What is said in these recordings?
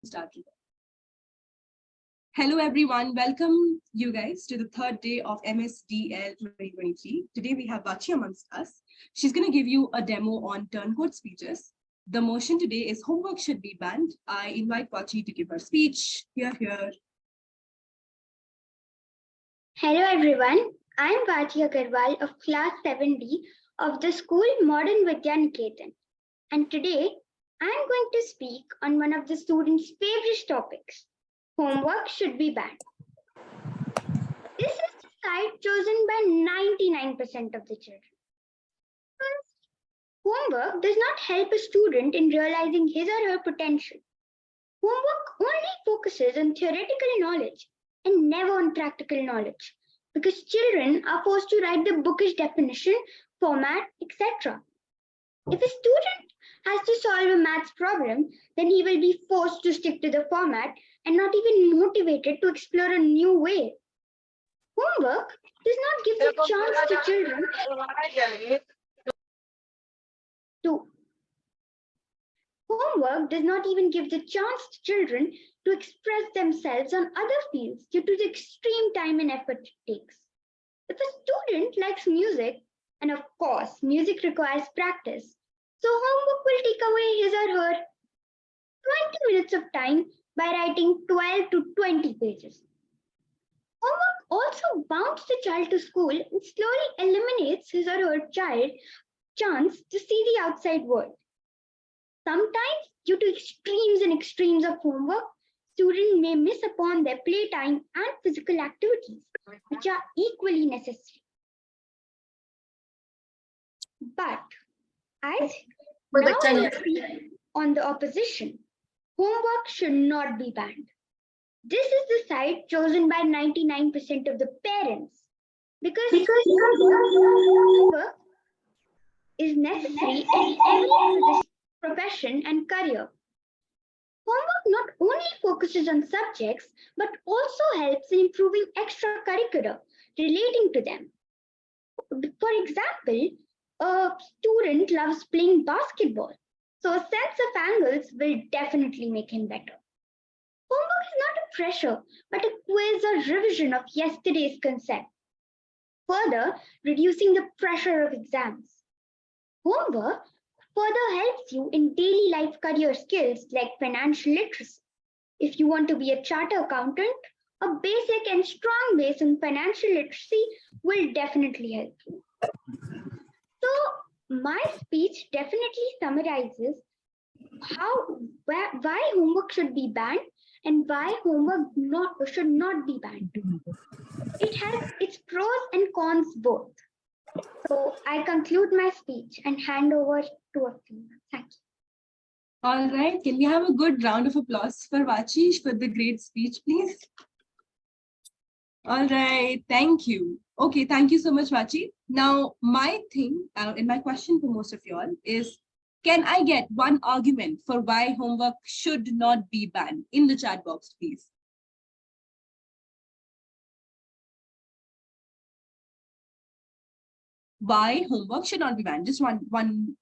start. Hello everyone, welcome you guys to the third day of MSDL 2023. Today we have Vachi amongst us. She's going to give you a demo on turncoat speeches. The motion today is homework should be banned. I invite Vachi to give her speech. Here. Hello everyone, I am Vachi Agarwal of class 7D of the school Modern Vidya Niketan. And today I am going to speak on one of the students' favorite topics. Homework should be banned. This is the side chosen by 99% of the children. First, homework does not help a student in realizing his or her potential. Homework only focuses on theoretical knowledge and never on practical knowledge, because children are forced to write the bookish definition, format, etc. If a student has to solve a maths problem, then he will be forced to stick to the format and not even motivated to explore a new way. Homework does not give the chance to children Homework does not even give the chance to children to express themselves on other fields due to the extreme time and effort it takes. If a student likes music, and of course, music requires practice, so homework will take away his or her 20 minutes of time by writing 12 to 20 pages. Homework also bounds the child to school and slowly eliminates his or her child's chance to see the outside world. Sometimes, due to extremes of homework, students may miss upon their playtime and physical activities, which are equally necessary. But I speak on the opposition. Homework should not be banned. This is the side chosen by 99% of the parents, because homework is necessary in every profession and career. Homework not only focuses on subjects, but also helps in improving extracurricular relating to them. For example, a student loves playing basketball, so a sense of angles will definitely make him better. Homework is not a pressure, but a quiz or revision of yesterday's concept, further reducing the pressure of exams. Homework further helps you in daily life career skills like financial literacy. If you want to be a chartered accountant, a basic and strong base in financial literacy will definitely help you. So my speech definitely summarizes why homework should be banned and why homework should not be banned. It has its pros and cons both. So I conclude my speech and hand over to Athena. Thank you. All right, can we have a good round of applause for Vachi for the great speech, please? All right, thank you. Okay, thank you so much, Vachi. Now, my thing and my question for most of you all is, can I get one argument for why homework should not be banned in the chat box, please? Why homework should not be banned? Just one argument.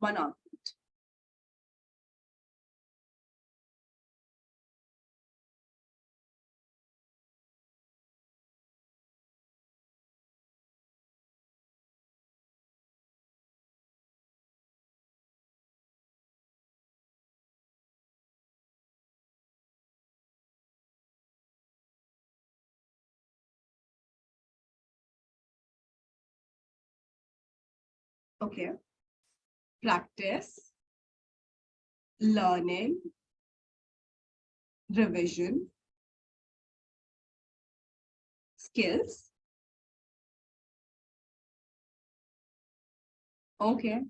Okay. Practice, learning, revision, skills. Okay.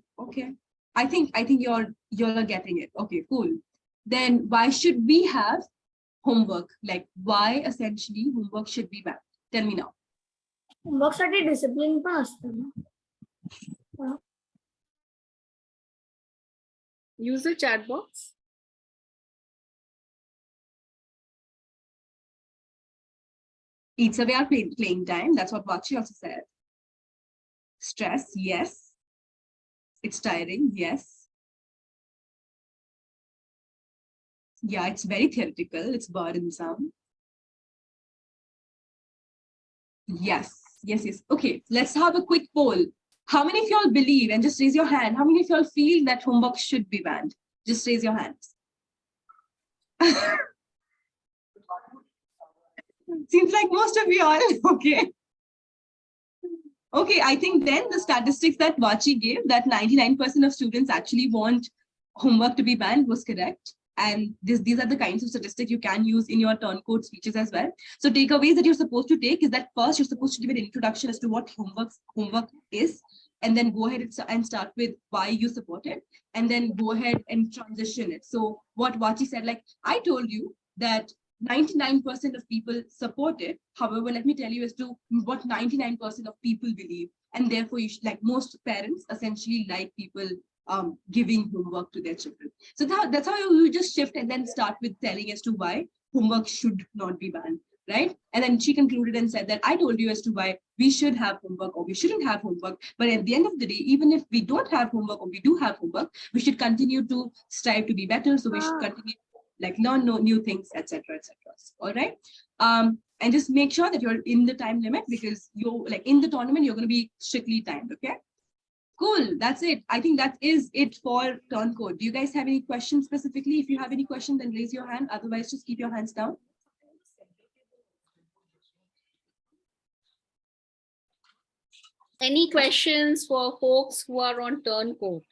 I think you're getting it. Okay, cool. Then why should we have homework? Like, why essentially homework should be banned? Tell me now. Homework साठी discipline पण असतं. Use the chat box. Eats away our playing time. That's what Vachi also said. Stress, yes. It's tiring, yes. Yeah, it's very theoretical. It's burdensome. Yes, yes, yes. Okay, let's have a quick poll. How many of y'all believe, and just raise your hand, how many of y'all feel that homework should be banned? Just raise your hands. Seems like most of y'all. Okay. Okay, I think then the statistics that Vachi gave, that 99% of students actually want homework to be banned, was correct. And these are the kinds of statistics you can use in your turncoat speeches as well. So takeaways that you're supposed to take is that first you're supposed to give an introduction as to what homework is, and then go ahead and start with why you support it, and then go ahead and transition it. So what Vachi said, like I told you that 99% of people support it. However, let me tell you as to what 99% of people believe. And therefore, you should, like most parents essentially like people giving homework to their children. So that's how you just shift and then start with telling as to why homework should not be banned, right? And then she concluded and said that I told you as to why we should have homework or we shouldn't have homework. But at the end of the day, even if we don't have homework or we do have homework, we should continue to strive to be better. So we should continue like learn new things, etc., etc. All right. And just make sure that you're in the time limit, because you're like in the tournament, you're going to be strictly timed. Okay. Cool. That's it. I think that is it for turncoat. Do you guys have any questions specifically? If you have any question, then raise your hand. Otherwise, just keep your hands down. Any questions for folks who are on turncoat?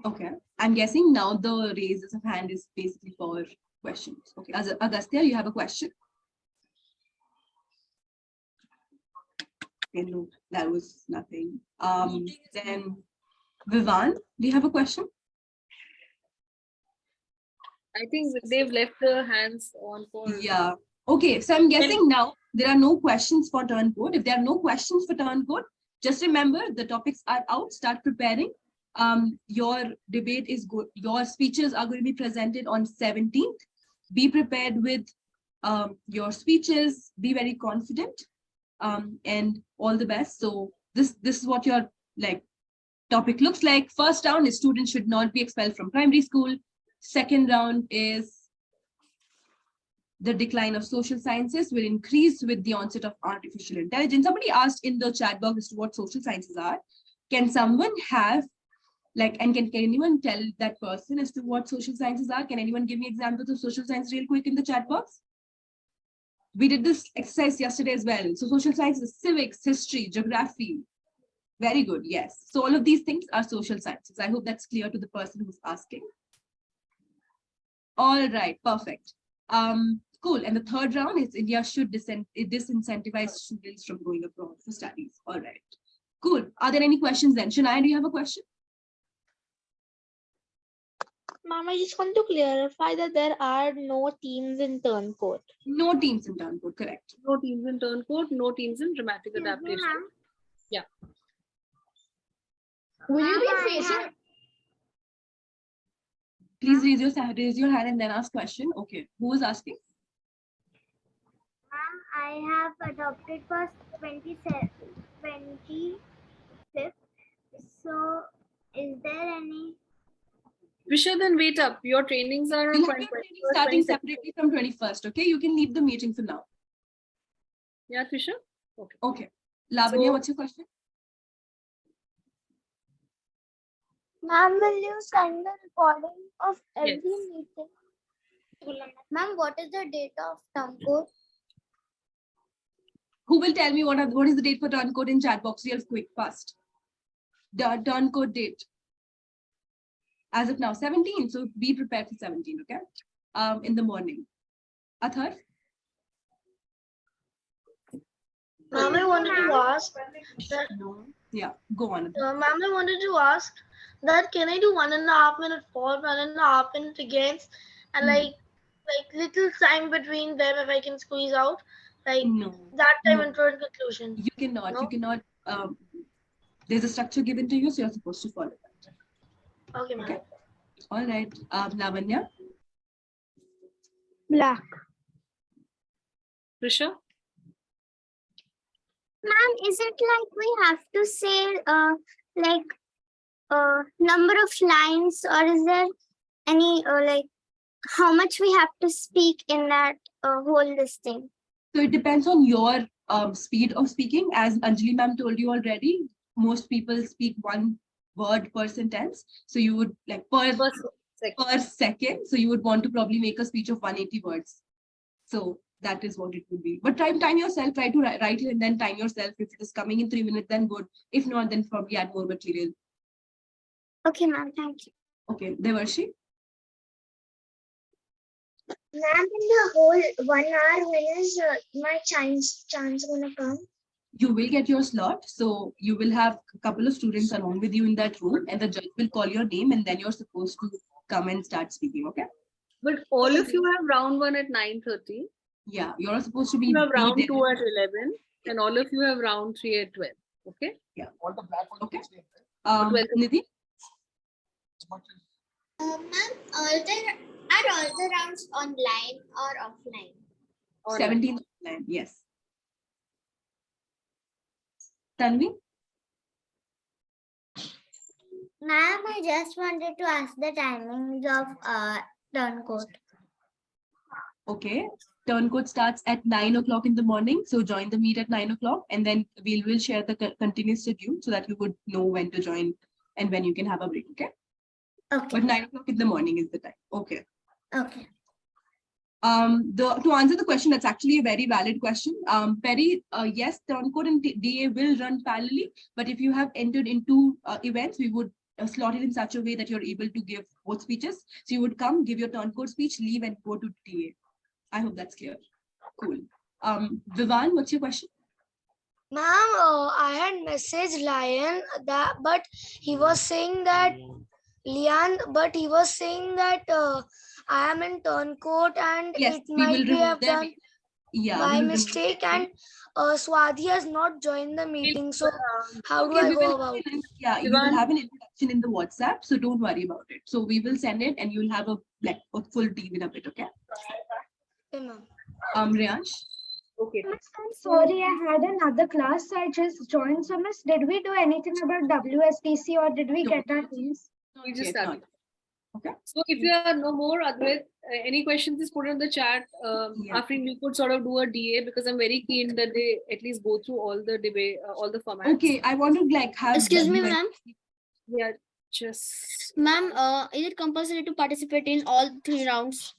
Okay. I'm guessing now the raises of hand is basically for questions. Okay. Agastya, you have a question? Okay, no, that was nothing. Then Vivan, do you have a question? I think they've left their hands on for. Yeah. Okay. So I'm guessing now there are no questions for turncoat. If there are no questions for turncoat, just remember the topics are out. Start preparing. Your debate is good. Your speeches are going to be presented on 17th. Be prepared with your speeches. Be very confident. And all the best. So this is what your like topic looks like. First round is students should not be expelled from primary school. Second round is the decline of social sciences will increase with the onset of artificial intelligence. Somebody asked in the chat box as to what social sciences are. Can someone have and can anyone tell that person as to what social sciences are? Can anyone give me examples of social science real quick in the chat box? We did this exercise yesterday as well. So social sciences, civics, history, geography. Very good. Yes. So all of these things are social sciences. I hope that's clear to the person who's asking. All right. Perfect. Cool. And the third round is India should disincentivize students from going abroad for studies. All right. Cool. Are there any questions then? Shania, do you have a question? Ma'am, I just want to clarify that there are no teams in turncoat. No teams in turncoat, correct. No teams in turncoat, no teams in dramatic adaptation. Yeah. Will you be facing? Please raise your hand and then ask question. Okay. Who is asking? Ma'am, I have adopted for 25th. So, is there any? Visha, then wait up. Your trainings are on You have your training starting separately from 21st. Okay. You can leave the meeting for now. Yeah, Visha? Okay. Okay. Lavanya, what's your question? Ma'am, will you send the recording of every Yes. meeting? Ma'am, what is the date of turncoat? Who will tell me what is the date for turncoat in chat box? Real quick, fast. The turncoat date. As of now, 17. So be prepared for 17, okay? In the morning. Athar? Ma'am, I wanted to ask. Yeah, go on. Ma'am, I wanted to ask that can I do 1.5 minute for 1.5 minute against, and like little time between them if I can squeeze out, like No. that time No. intro and conclusion. You cannot. No? You cannot. There's a structure given to you, so you're supposed to follow that. Okay, ma'am. Okay. All right. Lavanya? Black. Visha? Ma'am, is it like we have to say like number of lines, or is there any like how much we have to speak in that whole listing? So it depends on your speed of speaking. As Anjali ma'am told you already, most people speak one word per sentence. So you would like per second. So you would want to probably make a speech of 180 words. So that is what it would be. But time yourself, try to write it and then time yourself. If it is coming in 3 minutes, then good. If not, then probably add more material. Okay, ma'am. Thank you. Okay, Devarshi. Ma'am, in the whole 1 hour, when is my chance gonna come? You will get your slot. So you will have a couple of students along with you in that room, and the judge will call your name, and then you're supposed to come and start speaking. Okay. But all of you have round 1 at 9:30. Yeah, you're supposed to be. You have round there. 2 at 11, and all of you have round 3 at 12. Okay. Yeah. Okay. 12. Nidhi. Ma'am, are all the rounds online or offline? 17th line. Yes. Tanvi. Ma'am, I just wanted to ask the timings of turncoat. Okay. Turncode starts at 9 o'clock in the morning. So join the meet at 9 o'clock, and then we will share the continuous schedule so that you would know when to join and when you can have a break. Okay. Okay. But 9 o'clock in the morning is the time. Okay. Okay. To answer the question, that's actually a very valid question. Perry, yes, Turncode and DA will run parallelly, but if you have entered into events, we would slot it in such a way that you're able to give both speeches. So you would come, give your Turncode speech, leave, and go to DA. I hope that's clear. Cool. Vivan, what's your question? Ma'am, I had messaged Lion that, but he was saying that I am in turncoat and Yes, it we might will be remove have them. done Yeah, by we will mistake, and Swadhi has not joined the meeting. So how do I we go will about? yeah, you will have an introduction in the WhatsApp, so don't worry about it. So we will send it, and you'll have a full team in a bit. Okay. Okay, ma'am. Riyansh. Okay. I'm sorry, I had another class, so I just joined. So, miss, did we do anything about WSTC, or did we No. get our names? We just Yet started. not. Okay. So if there are no more, Advait, any questions, just put it in the chat. Yeah. After we could sort of do a DA, because I'm very keen that they at least go through all the debate, all the formats. Okay, I want to like have. Excuse me, ma'am. Yeah, just. Ma'am, is it compulsory to participate in all 3 rounds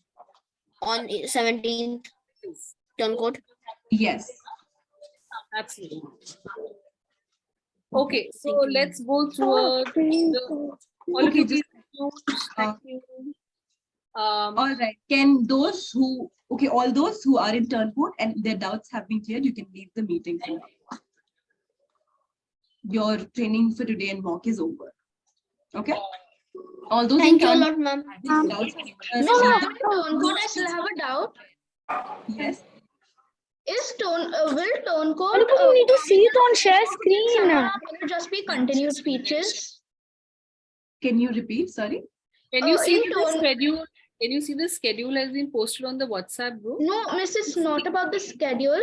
on 17th turn code? Yes. Absolutely. Okay, so let's go through all of you. Please, thank you. All right. Can those who all those who are in turncoat and their doubts have been cleared, you can leave the meeting for now. Your training for today and mock is over. Okay. All those. Thank you a lot, ma'am. Doubts, Turncoat, I still have a doubt. yes. Will turncoat? You need to see it on share screen. Will it just be continued speeches? Can you repeat? Sorry. Can you see in the tone- schedule? Can you see the schedule has been posted on the WhatsApp group? No, miss, it's not about the schedule.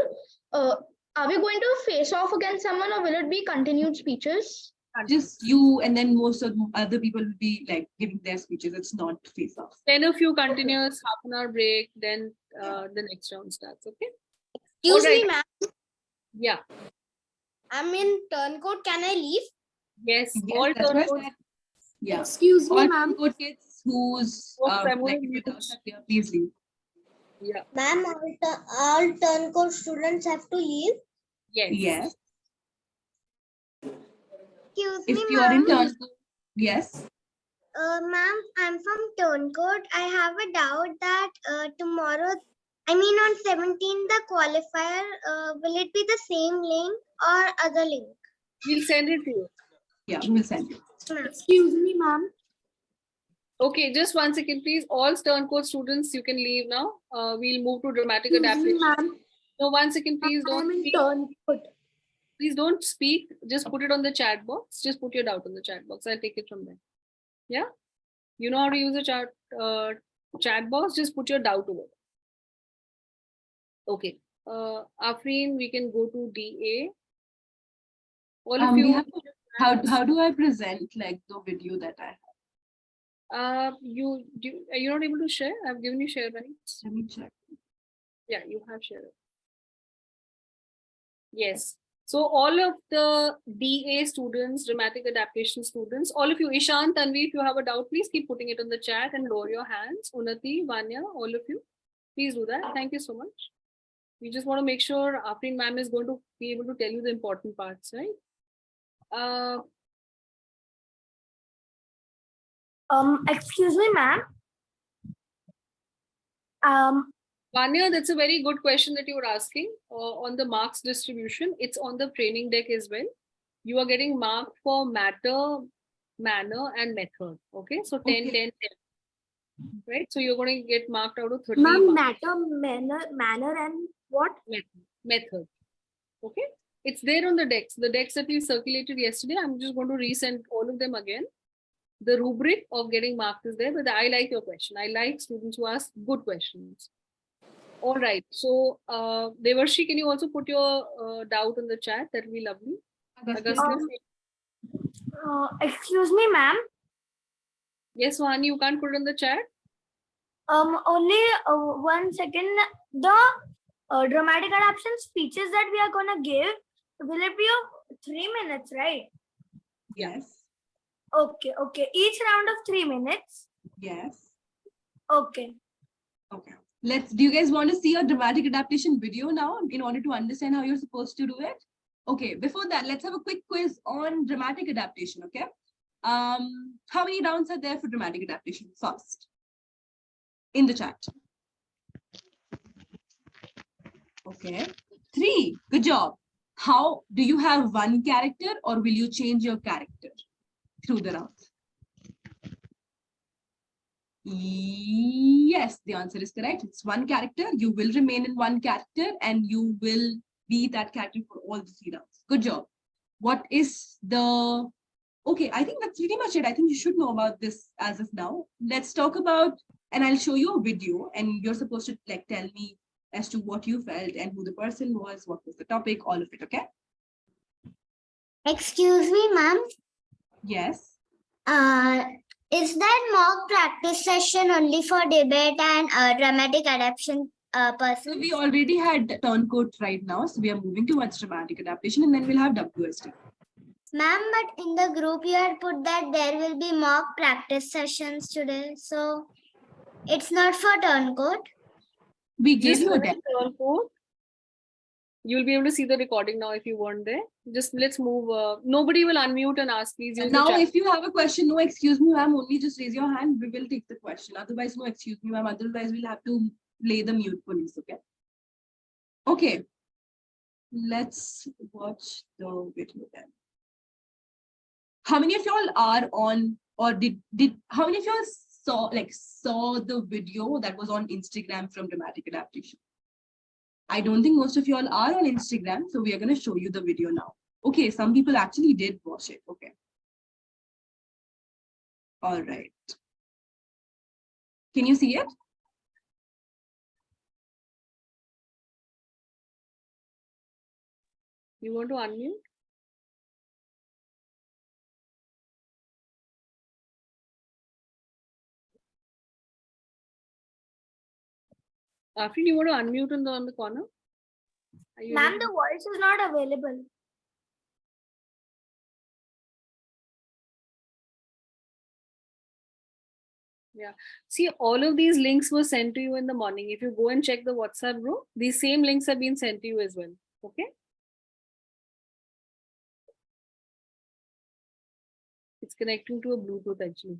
Are we going to face off against someone, or will it be continued speeches? Just you, and then most of the other people will be like giving their speeches. It's not face off. 10 of you continuous, half an hour break, then the next round starts. Okay. Excuse me, Alright. ma'am. Yeah. I'm in turn code. Can I leave? Yes. Yes, All that's why I turn said, yeah. Excuse All turncoat kids whose Folks, I'm like, gonna their doubts are clear, please leave. Yeah. Ma'am, all turncoat students have to leave. Yes. Yes. Excuse If me, you are in ma'am. turncoat, yes. Ma'am, I'm from turncoat. I have a doubt that tomorrow, I mean on 17th, the qualifier, will it be the same link or other link? We'll send it to you. Yeah, we will send you. Excuse me, ma'am. Okay, just 1 second, please. All turncoat students, you can leave now. We'll move to dramatic adaptation. No, 1 second, please. Don't speak. Please don't speak. Just put it on the chat box. Just put your doubt on the chat box. I'll take it from there. Yeah. You know how to use a chat box. Just put your doubt over. Okay. Afreen, we can go to DA. All of We you. have to, how do I present like the video that I have? Are you not able to share? I've given you share rights. Let me check. Yeah, you have shared it. Yes. So all of the DA students, dramatic adaptation students, all of you, Ishan, Tanvi, if you have a doubt, please keep putting it on the chat and lower your hands. Unati, Vanya, all of you, please do that. Thank you so much. We just want to make sure Afreen ma'am is going to be able to tell you the important parts, right? Excuse me, ma'am. Vanya, that's a very good question that you were asking on the marks distribution. It's on the training deck as well. You are getting marked for matter, manner, and method. Okay, so 10, 10, 10. Right, so you're going to get marked out of 30 Ma'am, marks. matter, manner, and what? Method. Okay, it's there on the decks. The decks that we circulated yesterday, I'm just going to resend all of them again. The rubric of getting marked is there, but I like your question. I like students who ask good questions. All right. So, Devarshi, can you also put your doubt in the chat? That will be lovely. Augustus. Excuse me, ma'am. Yes, Vani, you can't put it in the chat. Only 1 second. The dramatic adaptation speeches that we are gonna give, will it be of 3 minutes, right? Yes. Okay, okay. Each round of 3 minutes. Yes. Okay. Okay. Do you guys want to see a dramatic adaptation video now in order to understand how you're supposed to do it? Okay, before that, let's have a quick quiz on dramatic adaptation, okay? How many rounds are there for dramatic adaptation? First, in the chat. Okay, 3, good job. How do you have one character or will you change your character through the rounds? Yes, the answer is correct. It's one character. You will remain in one character and you will be that character for all the 3 rounds. Good job. What is the... Okay, I think that's pretty much it. I think you should know about this as of now. Let's talk about, and I'll show you a video and you're supposed to like tell me as to what you felt and who the person was, what was the topic, all of it, okay? Excuse me, ma'am. Yes. Is that mock practice session only for debate and dramatic adaptation So persons? we already had turncoat right now. So we are moving towards dramatic adaptation and then we'll have WST. Ma'am, but in the group you had put that there will be mock practice sessions today. So it's not for turncoat. We gave Just you a hold demo. the turncoat. You'll be able to see the recording now if you weren't there. Just let's move. Nobody will unmute and ask. Please use Now, the chat. if you have a question, no, excuse me, ma'am, only just raise your hand. We will take the question. Otherwise, no, excuse me, ma'am. Otherwise, we'll have to play the mute police. Okay. Okay. Let's watch the video then. How many of y'all are on, or did how many of y'all saw the video that was on Instagram from dramatic adaptation? I don't think most of y'all are on Instagram, so we are going to show you the video now. Okay, some people actually did watch it. Okay. All right. Can you see it? You want to unmute? Afrin, you want to unmute on the corner? Ma'am, the voice is not available. Yeah. See, all of these links were sent to you in the morning. If you go and check the WhatsApp group, these same links have been sent to you as well. Okay. It's connecting to a Bluetooth actually.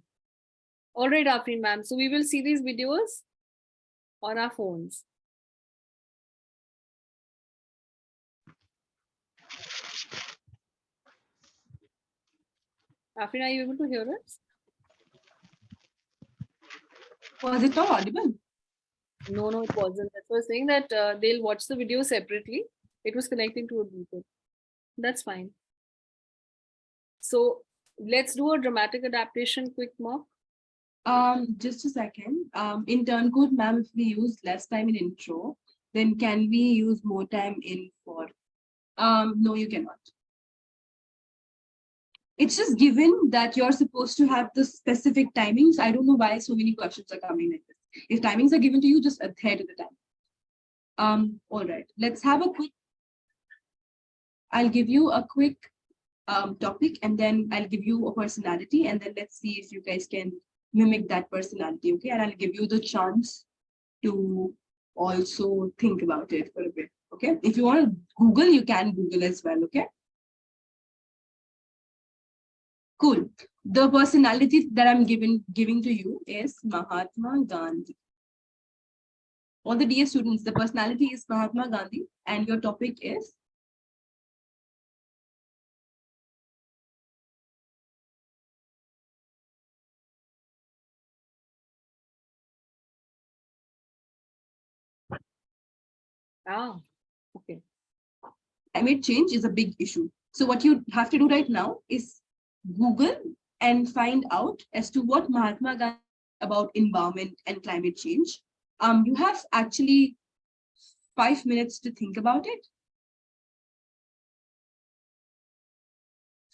All right, Afrin ma'am. So we will see these videos on our phones. Afrin, are you able to hear us? Was it not audible? No, it wasn't. That's why I was saying that they'll watch the video separately. It was connecting to a Bluetooth. That's fine. So let's do a dramatic adaptation quick mock. Just a second. In turncoat, ma'am, if we use less time in intro, then can we use more time in for? No, you cannot. It's just given that you're supposed to have the specific timings. I don't know why so many questions are coming like this. If timings are given to you, just adhere to the time. All right, let's have a quick, I'll give you a quick topic, and then I'll give you a personality, and then let's see if you guys can mimic that personality, okay? And I'll give you the chance to also think about it for a bit, okay? If you want to Google, you can Google as well, okay? Cool. The personality that I'm giving to you is Mahatma Gandhi. All the dear students, the personality is Mahatma Gandhi, and your topic is Okay. climate change is a big issue. So what you have to do right now is Google and find out as to what Mahatma Gandhi about environment and climate change. You have actually 5 minutes to think about it.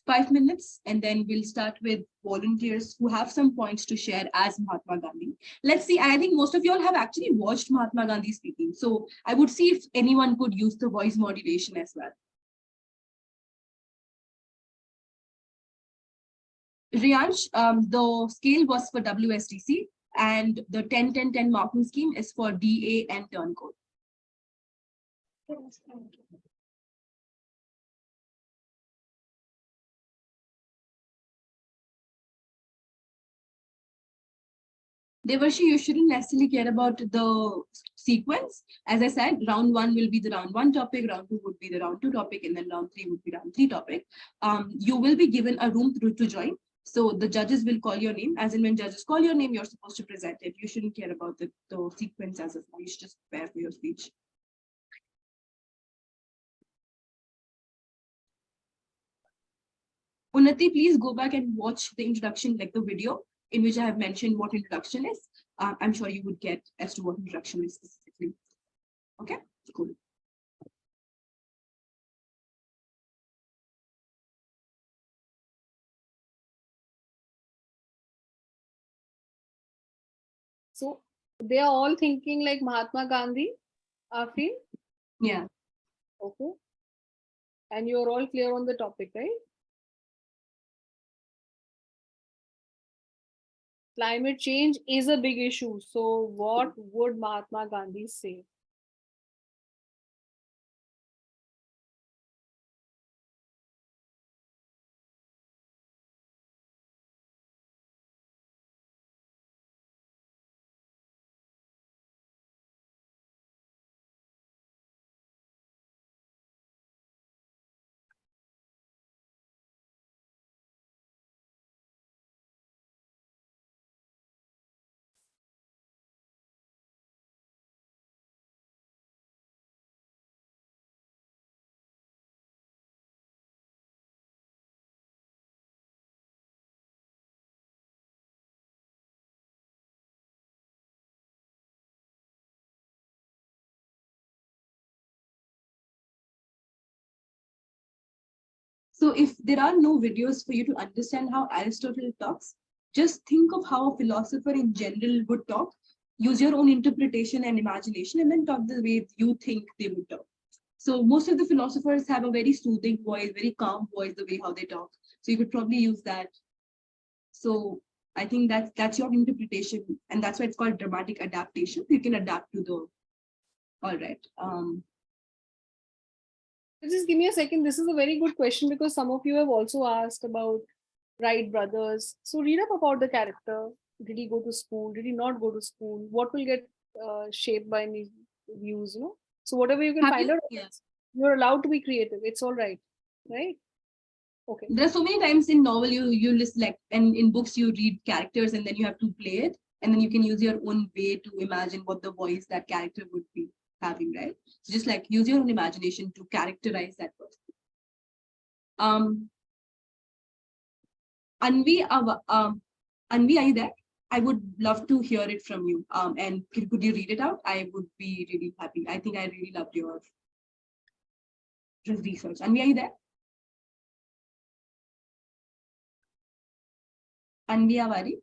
5 minutes, and then we'll start with volunteers who have some points to share as Mahatma Gandhi. Let's see, I think most of you all have actually watched Mahatma Gandhi speaking. So I would see if anyone could use the voice modulation as well. Riyansh, the scale was for WSTC, and the 10-10-10 marking scheme is for DA and turncoat. Devarshi, you shouldn't necessarily care about the sequence. As I said, round 1 will be the round 1 topic, round 2 would be the round 2 topic, and then round 3 would be round 3 topic. You will be given a room to join. So the judges will call your name. As in, when judges call your name, you're supposed to present it. You shouldn't care about the sequence as of now. You should just prepare for your speech. Unnati, please go back and watch the introduction, like the video in which I have mentioned what introduction is. I'm sure you would get as to what introduction is specifically. Okay, cool. So they are all thinking like Mahatma Gandhi, Afin? Yeah. Okay. And you're all clear on the topic, right? Climate change is a big issue. So what would Mahatma Gandhi say? So if there are no videos for you to understand how Aristotle talks, just think of how a philosopher in general would talk. Use your own interpretation and imagination, and then talk the way you think they would talk. So most of the philosophers have a very soothing voice, very calm voice, the way how they talk. So you could probably use that. So I think that's your interpretation, and that's why it's called dramatic adaptation. You can adapt to the. All right. Just give me a second. This is a very good question because some of you have also asked about Wright brothers. So read up about the character. Did he go to school? Did he not go to school? What will get shaped by these views? You know. So whatever you can find out, Yes. you're allowed to be creative. It's all right, right? Okay. There are so many times in novel you list, like, and in books you read characters and then you have to play it, and then you can use your own way to imagine what the voice that character would be having, right? So just like use your own imagination to characterize that person. Anvi, Anvi, are you there? I would love to hear it from you. And could you read it out? I would be really happy. I think I really loved your research. Anvi, are you there? Anvi Avari.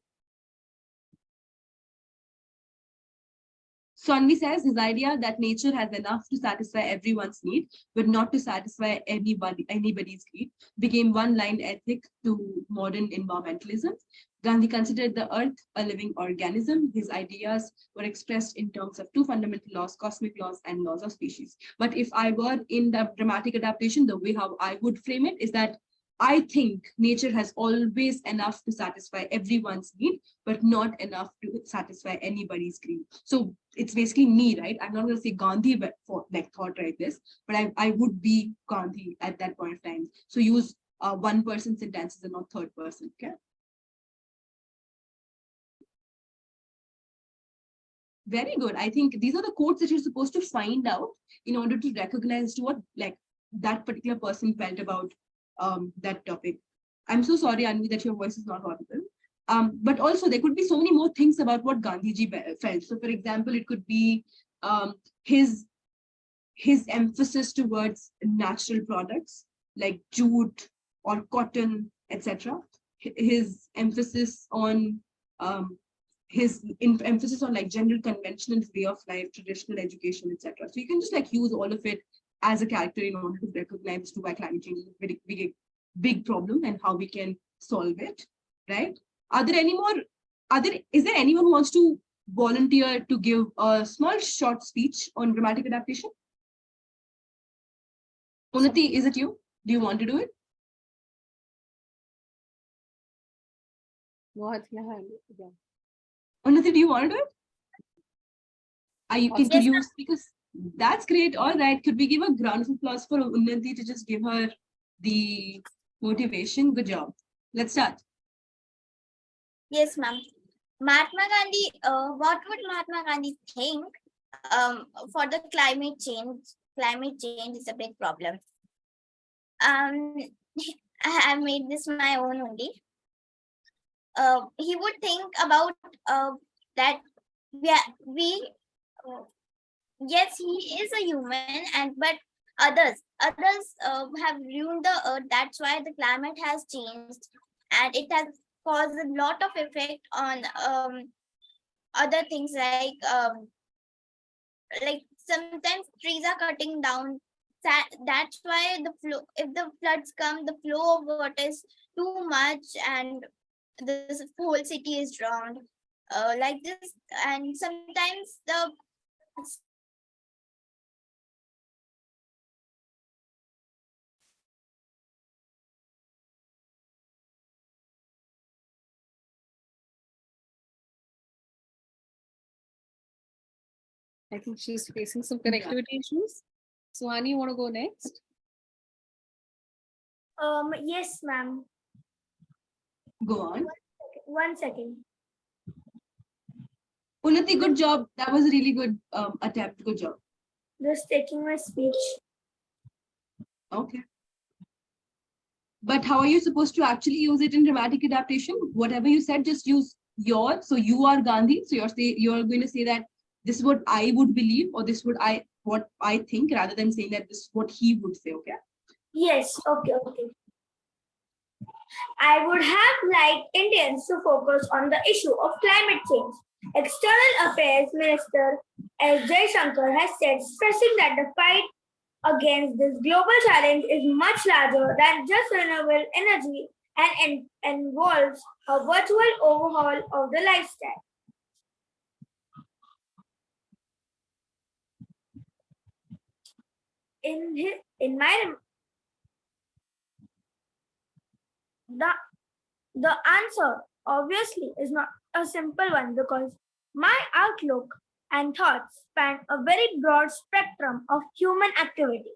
So Anvi says his idea that nature has enough to satisfy everyone's need, but not to satisfy anybody's greed, became one-line ethic to modern environmentalism. Gandhi considered the earth a living organism. His ideas were expressed in terms of two fundamental laws, cosmic laws and laws of species. But if I were in the dramatic adaptation, the way how I would frame it is that I think nature has always enough to satisfy everyone's need, but not enough to satisfy anybody's greed. So it's basically me, right? I'm not going to say Gandhi, but for like thought like this, but I would be Gandhi at that point of time. So use one person sentences and not third person. Okay. Very good. I think these are the quotes that you're supposed to find out in order to recognize to what like that particular person felt about that topic. I'm so sorry, Anvi, that your voice is not audible. But also there could be so many more things about what Gandhiji felt. So for example, it could be his emphasis towards natural products like jute or cotton, etc. His emphasis on emphasis on like general conventional way of life, traditional education, etc. So you can just like use all of it as a character in order to recognize why climate change is a very big problem and how we can solve it, right? Are there any more? Is there anyone who wants to volunteer to give a small short speech on dramatic adaptation? Unnati, is it you? Do you want to do it? Unnati, do you want to do it? Could you speak us? That's great. All right. Could we give a round of applause for Unnati to just give her the motivation? Good job. Let's start. Yes, ma'am. Mahatma Gandhi, what would Mahatma Gandhi think for the climate change? Climate change is a big problem. I have made this my own only. He would think about that yes, he is a human, but others have ruined the earth. That's why the climate has changed, and it has caused a lot of effect on other things like sometimes trees are cutting down. That's why if the floods come, the flow of water is too much, and the whole city is drowned like this. And sometimes I think she's facing some connectivity issues. Suhani, you want to go next? Yes, ma'am. Go on. 1 second. Unnati, good job. That was a really good attempt. Good job. Just taking my speech. Okay. But how are you supposed to actually use it in dramatic adaptation? Whatever you said, just use your. So you are Gandhi. So you're going to say that this is what I would believe, or this would what I think, rather than saying that this is what he would say. Okay. Yes. Okay. I would have liked Indians to focus on the issue of climate change. External Affairs Minister S. Jaishankar has said, stressing that the fight against this global challenge is much larger than just renewable energy and involves a virtual overhaul of the lifestyle. The answer obviously is not a simple one, because my outlook and thoughts span a very broad spectrum of human activity.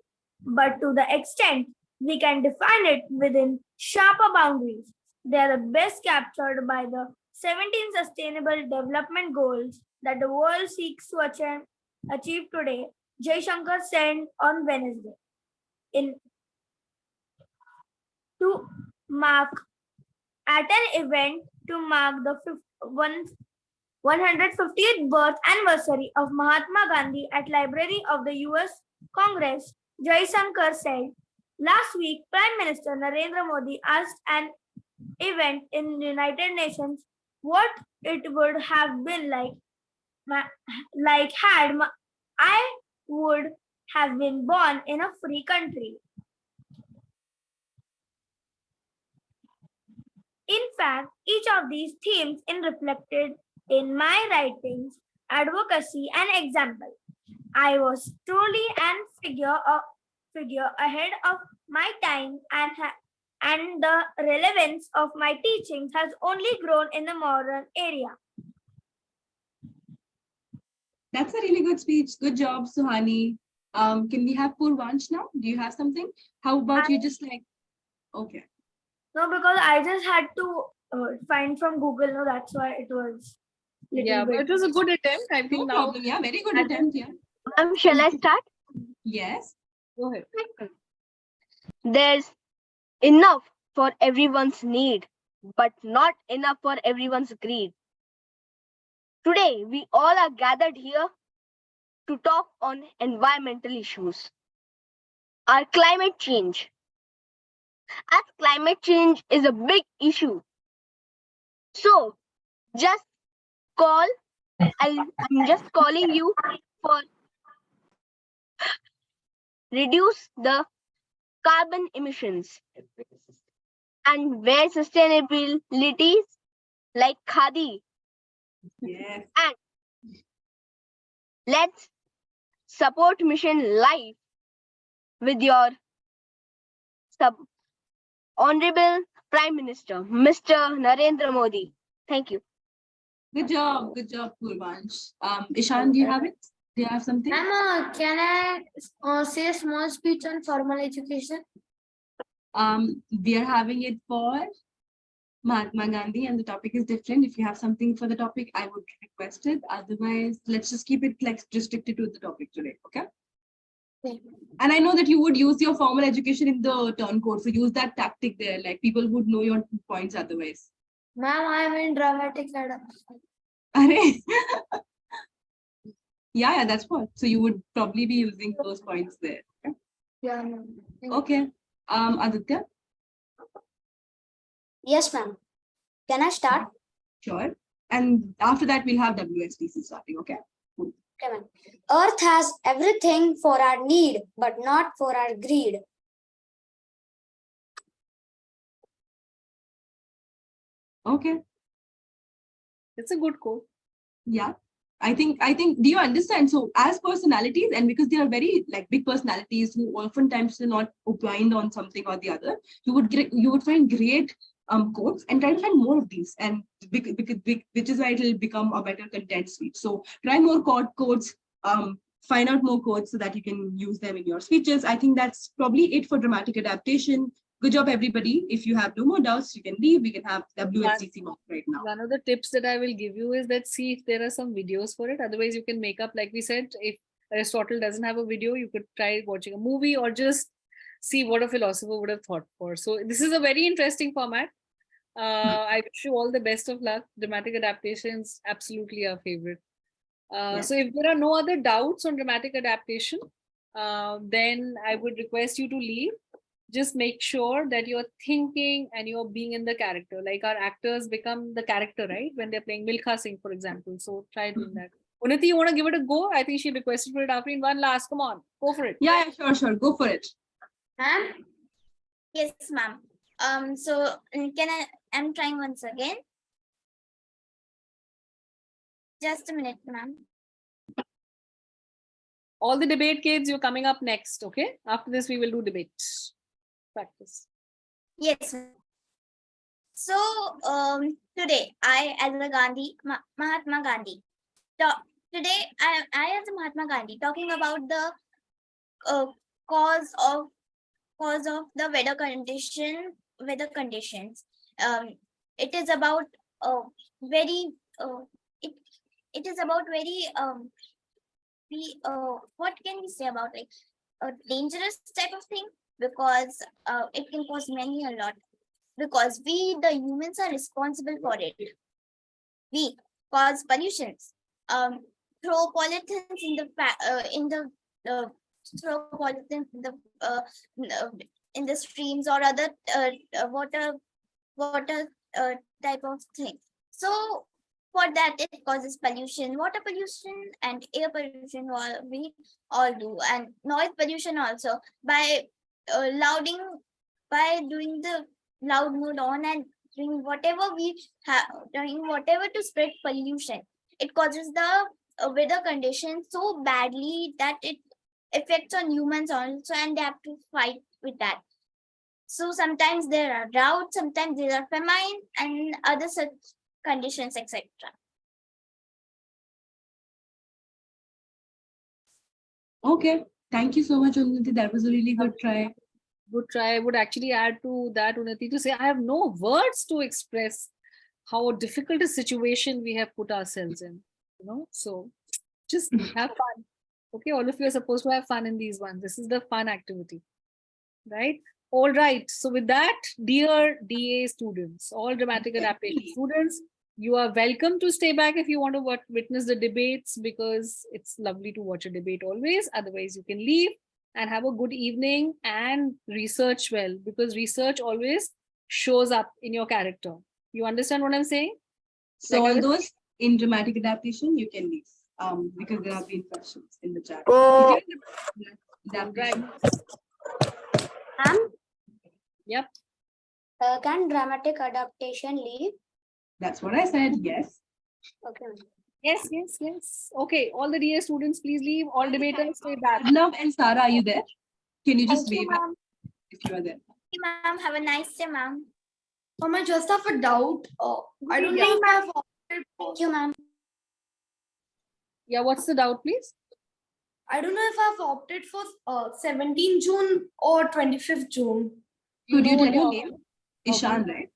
But to the extent we can define it within sharper boundaries, they are best captured by the 17 Sustainable Development Goals that the world seeks to achieve today, Jaishankar said on Wednesday. At an event to mark the 150th birth anniversary of Mahatma Gandhi at Library of the US Congress, Jaishankar said, last week, Prime Minister Narendra Modi asked an event in United Nations, what it would have been I would have been born in a free country. In fact, each of these themes is reflected in my writings, advocacy, and example. I was truly a figure ahead of my time, and the relevance of my teachings has only grown in the modern area. That's a really good speech. Good job, Suhani. Can we have Purvansh now? Do you have something? How about you just like, okay. No, because I just had to find from Google. No, that's why it was. Yeah, but it was a good attempt. I think No now. problem. Yeah, very good attempt. Yeah. Shall I start? Yes. Go ahead. There's enough for everyone's need, but not enough for everyone's greed. Today, we all are gathered here to talk on environmental issues. Our climate change. As climate change is a big issue. So, just I'm just calling you for reduce the carbon emissions and wear sustainability like khadi. Yes. And let's support Mission Life with your Honorable Prime Minister, Mr. Narendra Modi. Thank you. Good job, Purvansh. Ishan, do you have it? Do you have something? Ma'am, can I say a small speech on formal education? We are having it for Mahatma Gandhi, and the topic is different. If you have something for the topic, I would request it. Otherwise, let's just keep it like restricted to the topic today. Okay. Okay. And I know that you would use your formal education in the turn code, so use that tactic there. Like people would know your points otherwise. Ma'am, I'm in dramatic academy. Arey. Yeah, that's what. So you would probably be using those points there. Okay. Yeah, ma'am. Okay. Aditya. Yes, ma'am. Can I start? Sure. And after that, we'll have WSTC starting. Okay. Okay, ma'am. Earth has everything for our need, but not for our greed. Okay. It's a good quote. Yeah. I think, do you understand? So as personalities, and because they are very like big personalities who oftentimes are not opined on something or the other, you would find great quotes and try to find more of these, and which is why it will become a better content suite. So try more quotes, find out more quotes so that you can use them in your speeches. I think that's probably it for dramatic adaptation. Good job, everybody. If you have no more doubts, you can leave. We can have WSTC right now. One of the tips that I will give you is that see if there are some videos for it. Otherwise, you can make up, like we said, if Aristotle doesn't have a video, you could try watching a movie or just see what a philosopher would have thought for. So this is a very interesting format. I wish you all the best of luck. Dramatic adaptations, absolutely our favorite. So if there are no other doubts on dramatic adaptation, then I would request you to leave. Just make sure that you're thinking and you're being in the character. Like our actors become the character, right? When they're playing Milkha Singh, for example. So try doing that. Unnati, you want to give it a go? I think she requested for it after in one last. Come on, go for it. Yeah, sure. Go for it. Ma'am? Yes, ma'am. I'm trying once again. Just a minute, ma'am. All the debate kids, you're coming up next, okay? After this, we will do debate practice. Yes. So today, I as a Mahatma Gandhi. Today, I as a Mahatma Gandhi talking about the cause of the weather conditions. It is about very it is about very what can we say about like a dangerous type of thing, because it can cause many a lot, because we the humans are responsible for it. We cause pollutions, throw pollutants throw pollutants in the streams or other water type of thing. So for that, it causes pollution, water pollution and air pollution, we all do, and noise pollution also by louding, by doing the loud mode on and doing whatever we have, doing whatever to spread pollution. It causes the weather condition so badly that it affects on humans also, and they have to fight with that. So sometimes there are droughts, sometimes there are famine and other such conditions, etc. Okay. Thank you so much, Unnati. That was a really good try. Good try. I would actually add to that, Unnati, to say I have no words to express how difficult a situation we have put ourselves in. So just have fun. Okay, all of you are supposed to have fun in these ones. This is the fun activity, right? All right. So with that, dear DA students, all dramatic adaptation students, you are welcome to stay back if you want to witness the debates, because it's lovely to watch a debate always. Otherwise, you can leave and have a good evening and research well, because research always shows up in your character. You understand what I'm saying? So Like all those in dramatic adaptation, you can leave. Because there have been questions in the chat. Oh. If you're in adaptation, Yep. Can dramatic adaptation leave? that's what I said. Yes. Okay. Yes, yes, yes. Okay, all the DA students, please leave. All debaters, stay back. Arnav and Sara, are you there? Can you just Thank you, wave ma'am. if you are there? Thank you, ma'am. Have a nice day, ma'am. I just have a doubt. I don't Yeah. know if I have opted Thank you, ma'am. Yeah, what's the doubt, please? I don't know if I've opted for 17 June or 25th June. Could you know tell your what name? Ishan, right?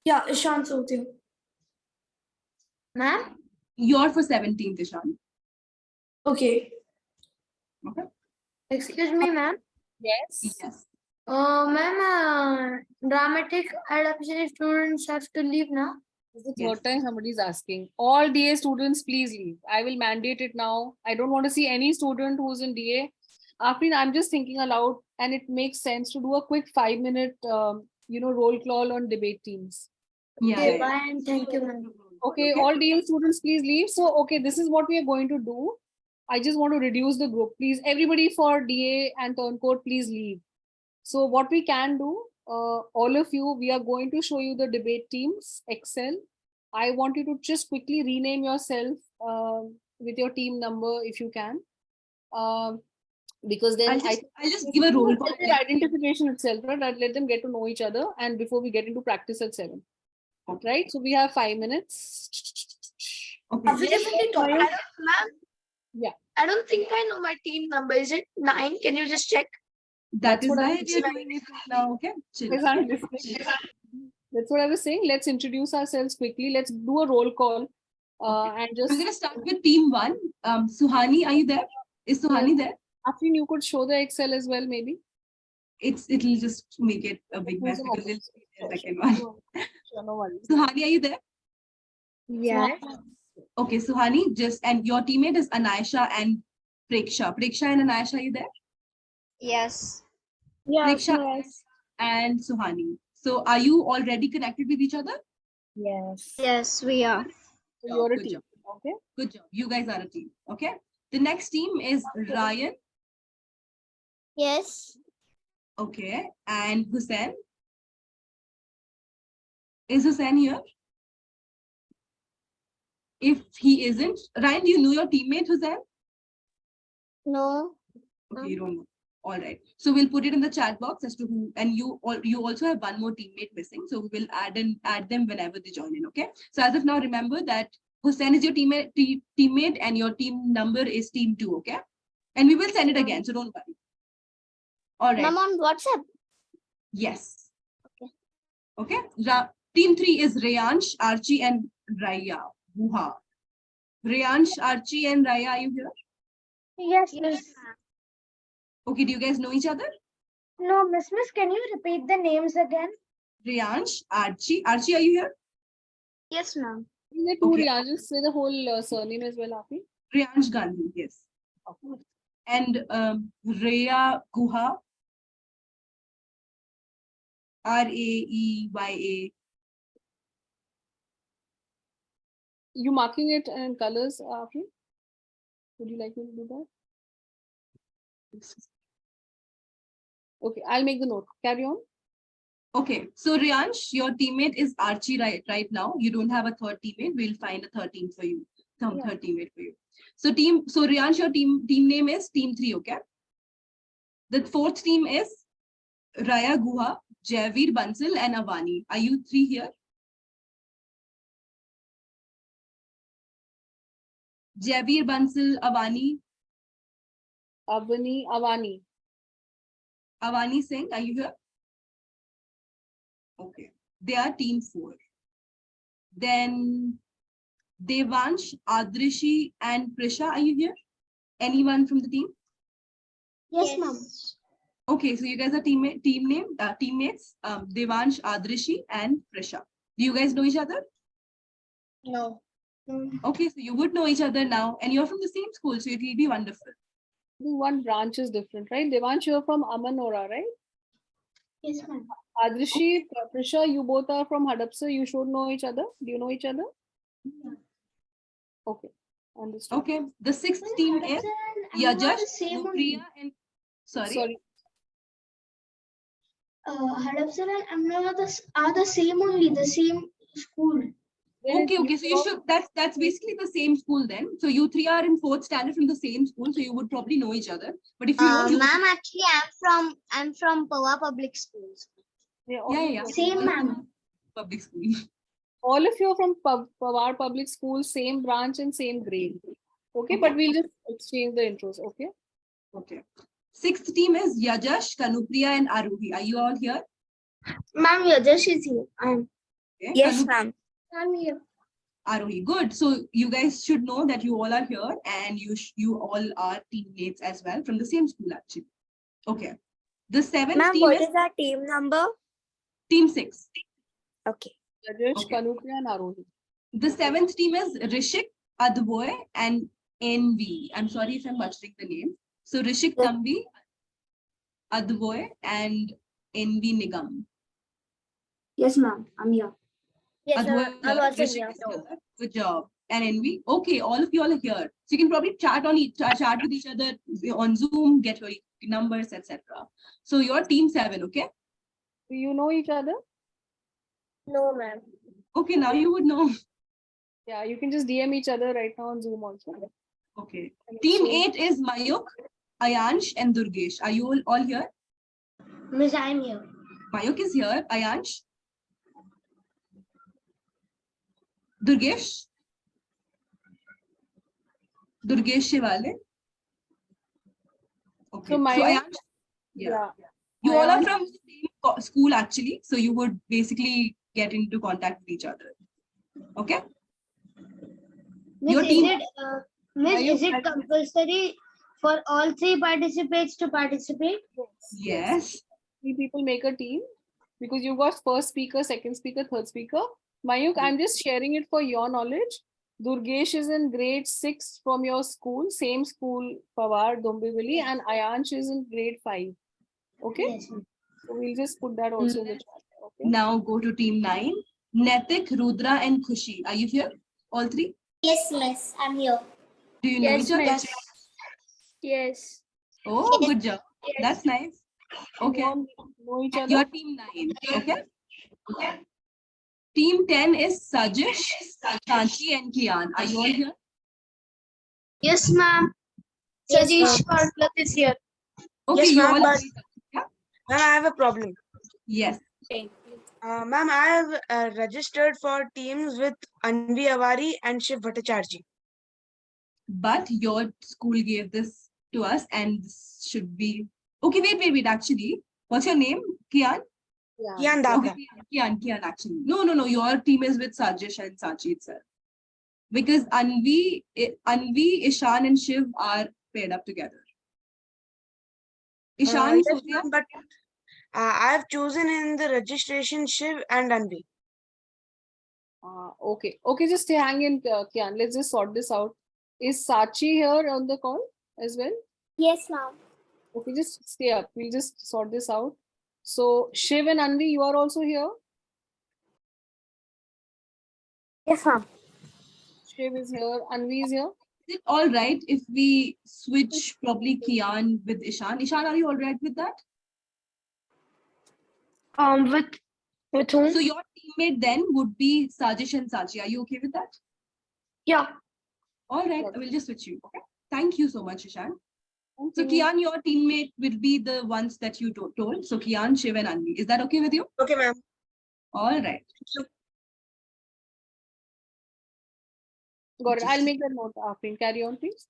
Yeah, Ishan Sotil. Ma'am? You're for 17th, Ishan. Okay. Okay. Excuse me, ma'am. Yes. Yes. Ma'am, dramatic adaptation students have to leave now. This is the Yes. third time somebody is asking. All DA students, please leave. I will mandate it now. I don't want to see any student who's in DA. After I'm just thinking aloud, and it makes sense to do a quick 5-minute, roll call on debate teams. Yeah. Okay, yeah. bye and thank you, ma'am. Okay, all DA students, please leave. So, okay, this is what we are going to do. I just want to reduce the group. Please, everybody for DA and turncoat, please leave. So what we can do, all of you, we are going to show you the debate teams, Excel. I want you to just quickly rename yourself with your team number if you can. Because then I'll just give a roll call. Identification itself, right? I'll let them get to know each other, and before we get into practice at 7. Okay. Right? So we have 5 minutes. Okay. Ma'am? Yeah. I don't think I know my team number. Is it 9? Can you just check? That is what why I'm we are doing it now. Okay. Chill. Guys aren't listening. That's what I was saying. Let's introduce ourselves quickly. Let's do a roll call. And just I'm going to start with team 1. Suhani, are you there? Is Suhani there? Afrin, you could show the Excel as well, maybe. It'll just make it a big mess because we'll see the second one. Sure, no worries. Suhani, are you there? Yes. Okay, Suhani, and your teammate is Anaisha and Preksha. Preksha and Anaisha, are you there? Yes. Preksha and Suhani. So are you already connected with each other? Yes. Yes, we are. So you're a Good team. job. Okay. Good job. You guys are a team. Okay. The next team is Ryan. Yes. Okay. And Hussein. Is Hussein here? If he isn't, Ryan, do you know your teammate Hussein? No. Okay, you don't know. All right. So we'll put it in the chat box as to who, and you also have one more teammate missing. So we will add them whenever they join in. Okay. So as of now, remember that Hussein is your teammate and your team number is team 2. Okay. And we will send it again. So don't worry. All right. Ma'am, on WhatsApp? Yes. Okay. Okay. Team 3 is Rayansh, Archie, and Raya. Wuha. Rayansh, Archie, and Raya, are you here? Yes, miss. Okay, do you guys know each other? No, miss, can you repeat the names again? Rayansh, Archie. Archie, are you here? Yes, ma'am. Is it two Okay. Riyajas? Say the whole surname as well, Afi. Rayansh Gandhi, yes. Okay. And Raya Guha. Raeya. You marking it in colors, Afri? Would you like me to do that? Okay, I'll make the note. Carry on. Okay, so Riyansh, your teammate is Archie right now. You don't have a third teammate. We'll find a third team for you. Third teammate for you. So Riyansh, your team name is Team 3, okay? The fourth team is Raya Guha, Javir Bansal, and Avani. Are you three here? Javir Bansal, Avani. Avani. Avani Singh, are you here? Okay, they are team 4. Then Devansh, Adrishi, and Prisha, are you here? Anyone from the team? Yes, ma'am. Okay, so you guys are teammates. Devansh, Adrishi, and Prisha. Do you guys know each other? No. Okay, so you would know each other now, and you're from the same school, so it will be wonderful. One branch is different, right? Devansh, you're from Amanora, right? Yes, ma'am. Adrishi, Prisha, you both are from Hadapsar. You should know each other. Do you know each other? Okay, understood. Okay, the sixth team is Yajash, Nupriya, and sorry. Hadapsar and Ahmedabad are the same only, the same school. Okay, so you should, that's basically the same school then. So you three are in 4th standard from the same school, so you would probably know each other. But if you don't, you Ma'am, actually, I'm from Pawa Public Schools. yeah. Same, ma'am. Public school. All of you are from Pawar Public School, same branch and same grade. Okay, but we'll just exchange the intros, okay? Okay. Sixth team is Yajash, Kanupriya, and Aruhi. Are you all here? Ma'am, Yajash is here. Okay. Yes, ma'am. I'm here. Aruhi, good. So you guys should know that you all are here and you all are teammates as well from the same school actually. Okay. The seventh Ma'am, team what is is our team number? team 6. Okay. Rajesh, Okay. Kanupriya, and Arohi. The seventh team is Rishik, Advoy, and NV. I'm sorry if I'm butchering the name. So Rishik Tambi, Advoy, and NV Nigam. Yes, ma'am. I'm here. Yes, Advoy, ma'am. I'm also Rishik here. is here. Good job. And NV. Okay, all of you all are here. So you can probably chat with each other on Zoom, get your numbers, etc. So you're team 7, okay? Do you know each other? No, ma'am. Okay, now you would know. Yeah, you can just DM each other right now on Zoom also. Okay. Team 8 is Mayuk, Ayansh, and Durgesh. Are you all here? Miss, I'm here. Mayuk is here. Ayansh? Durgesh? Durgesh Shivale? Okay. So Mayuk, Ayansh, yeah. You all are from the same school actually, so you would basically get into contact with each other. Okay? Miss, is it compulsory for all 3 participants to participate? Yes. 3 people make a team because you got first speaker, second speaker, third speaker. Mayuk, I'm just sharing it for your knowledge. Durgesh is in grade 6 from your school, same school, Pawar, Dombivli, and Ayansh is in grade 5. Okay? Yes, ma'am. So we'll just put that also in the chat. Okay? Now go to team 9. Netik, Rudra, and Khushi. Are you here? All 3? Yes, miss. I'm here. Do you know each other? Yes. Oh, good job. That's nice. Okay. Know each other? Your team 9. Okay. Team 10 is Sajish, Sanchi, and Kian. Are you all here? Yes, ma'am. Yes, Sajish Karplat is here. Okay, Yes, you ma'am, all but- yeah? Ma'am, I have a problem. Yes. Ma'am, I have registered for teams with Anvi Avari and Shiv Bhattacharjee. But your school gave this to us and this should be... Okay, wait. Actually, what's your name? Kian? Kian Daka. Okay, Kian, actually. No. Your team is with Sajish and Sanchi itself. Because Anvi, Ishan, and Shiv are paired up together. Ishan, Yes, ma'am, but I have chosen in the registration Shiv and Anvi. Okay, just hang in, Kian. Let's just sort this out. Is Sachi here on the call as well? Yes, ma'am. Okay, just stay up. We'll just sort this out. So Shiv and Anvi, you are also here? Yes, ma'am. Shiv is here. Anvi is here. Is it all right if we switch probably Kian with Ishan? Ishan, are you all right with that? With whom? So your teammate then would be Sajish and Sachi. Are you okay with that? Yeah. All right, I will just switch you. Okay. Thank you so much, Ishan. Thank So you. Kian, your teammate will be the ones that you told. So Kian, Shiv, and Anvi. Is that okay with you? Okay, ma'am. All right. Got it. I'll make that note after. Carry on, please.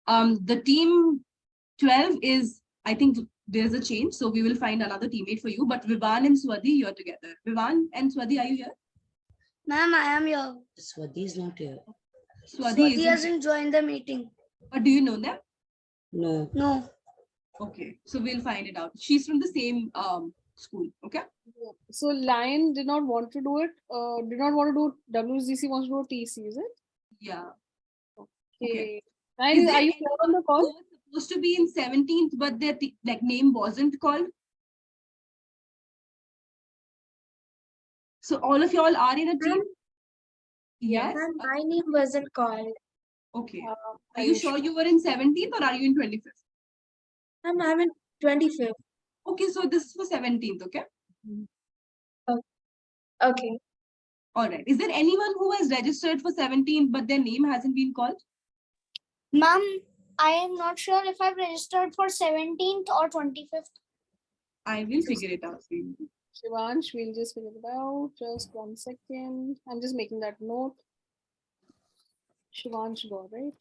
The team 12 is, I think there's a change. So we will find another teammate for you. But Vivan and Swati, you're together. Vivan and Swati, are you here? Ma'am, I am here. Swati is not here. Swati isn't here. hasn't joined the meeting. But do you know them? No. No. Okay, so we'll find it out. She's from the same school. Okay. So Lion did not want to do it. Did not want to do WSDC. Wants to do TC. Is it? Yeah. Okay. Is Lion, there are you anyone here on the who call? was supposed to be in 17th, but their name wasn't called? So all of y'all are in a team? Yes. My name wasn't called. Okay. Uh, Are you sure you were in 17th or are you in 25th? And I'm in 25th. Okay, so this is for 17th, okay? Okay. All right. Is there anyone who has registered for 17th, but their name hasn't been called? Ma'am, I am not sure if I've registered for 17th or 25th. I will figure it out for you. Shivansh, we'll just figure it out. Just 1 second. I'm just making that note. Shivansh got right.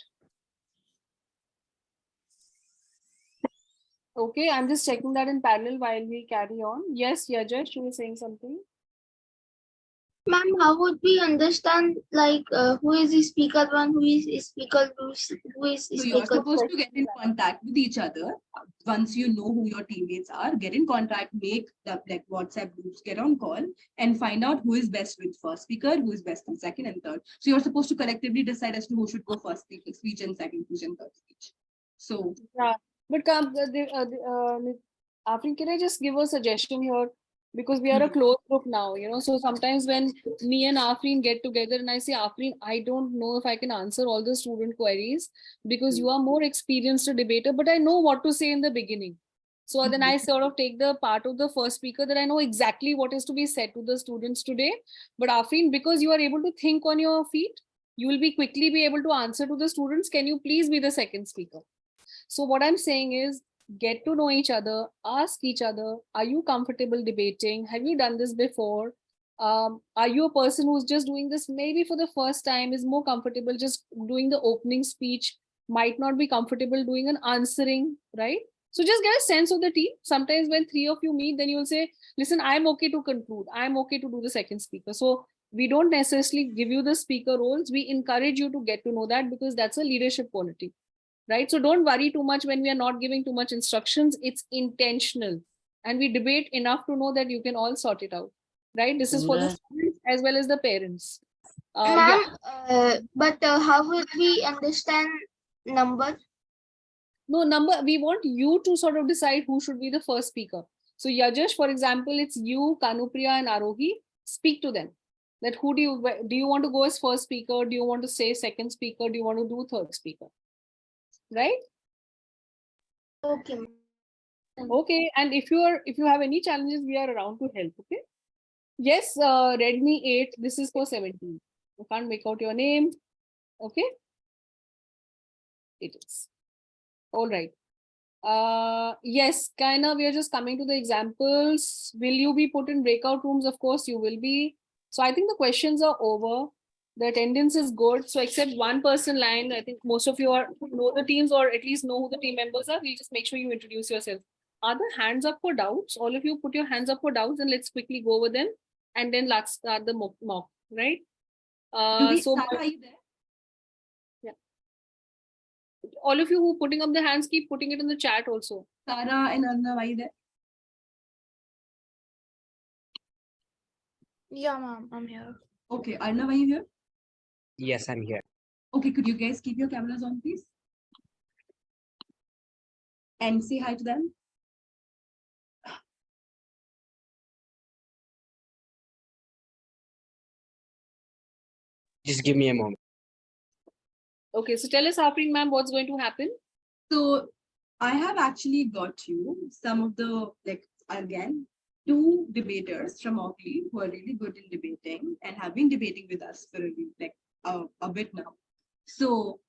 Okay, I'm just checking that in parallel while we carry on. Yes, Yajash, you were saying something. Ma'am, how would we understand who is the speaker one, who is speaker two, who is So you're speaker supposed to get in contact with each other. Once you know who your teammates are, get in contact, make the like WhatsApp groups, get on call and find out who is best with first speaker, who is best in second and third. So you're supposed to collectively decide as to who should go first speech and second speech and third speech. So Yeah, but Afrin, can I just give a suggestion here? Because we are a closed group now, so sometimes when me and Afrin get together and I say, Afrin, I don't know if I can answer all the student queries because you are more experienced a debater, but I know what to say in the beginning. So then I sort of take the part of the first speaker that I know exactly what is to be said to the students today. But Afrin, because you are able to think on your feet, you will be quickly be able to answer to the students. Can you please be the second speaker? So what I'm saying is, get to know each other, ask each other, are you comfortable debating? Have you done this before? Are you a person who's just doing this maybe for the first time, is more comfortable just doing the opening speech, might not be comfortable doing an answering, right? So just get a sense of the team. Sometimes when three of you meet, then you will say, listen, I'm okay to conclude. I'm okay to do the second speaker. So we don't necessarily give you the speaker roles. We encourage you to get to know that because that's a leadership quality. Right? So don't worry too much when we are not giving too much instructions. It's intentional. And we debate enough to know that you can all sort it out. Right? This is for the students as well as the parents. Ma'am, Yeah. but how would we understand number? No, number, we want you to sort of decide who should be the first speaker. So Yajash, for example, it's you, Kanupriya and Arohi. Speak to them. That who do you want to go as first speaker? Do you want to say second speaker? Do you want to do third speaker? Right? Okay. Okay, and if you have any challenges, we are around to help. Okay. Yes, Redmi 8. This is for 17. You can't make out your name. Okay. It is. All right. Yes, kinda. We are just coming to the examples. Will you be put in breakout rooms? Of course, you will be. So I think the questions are over. The attendance is good. So except one person line, I think most of you know the teams or at least know who the team members are. We'll just make sure you introduce yourself. Are the hands up for doubts? All of you put your hands up for doubts and let's quickly go over them. And then let's start the mock, right? So Sarah, are you there? Yeah. All of you who putting up the hands, keep putting it in the chat also. Sarah and Arnav, are you there? Yeah, ma'am, I'm here. Okay, Arnav, are you here? Yes, I'm here. Okay, could you guys keep your cameras on, please? And say hi to them. Just give me a moment. Okay, so tell us, Afreen ma'am, what's going to happen? So I have actually got you some of the, like, again, two debaters from Oakley who are really good in debating and have been debating with us for a bit now. So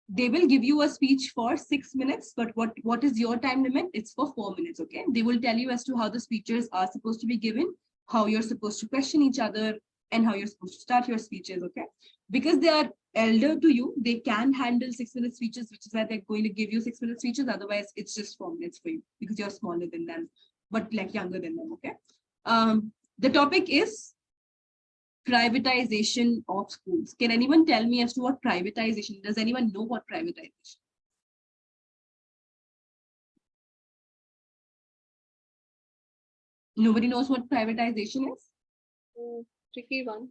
they will give you a speech for 6 minutes, but what is your time limit? It's for 4 minutes, okay? They will tell you as to how the speeches are supposed to be given, how you're supposed to question each other, and how you're supposed to start your speeches, okay? Because they are elder to you, they can handle 6 minute speeches, which is why they're going to give you 6 minute speeches. Otherwise, it's just 4 minutes for you because you're smaller than them, but like younger than them, okay? The topic is privatization of schools. Can anyone tell me as to what privatization? Does anyone know what privatization? Nobody knows what privatization is? Tricky one.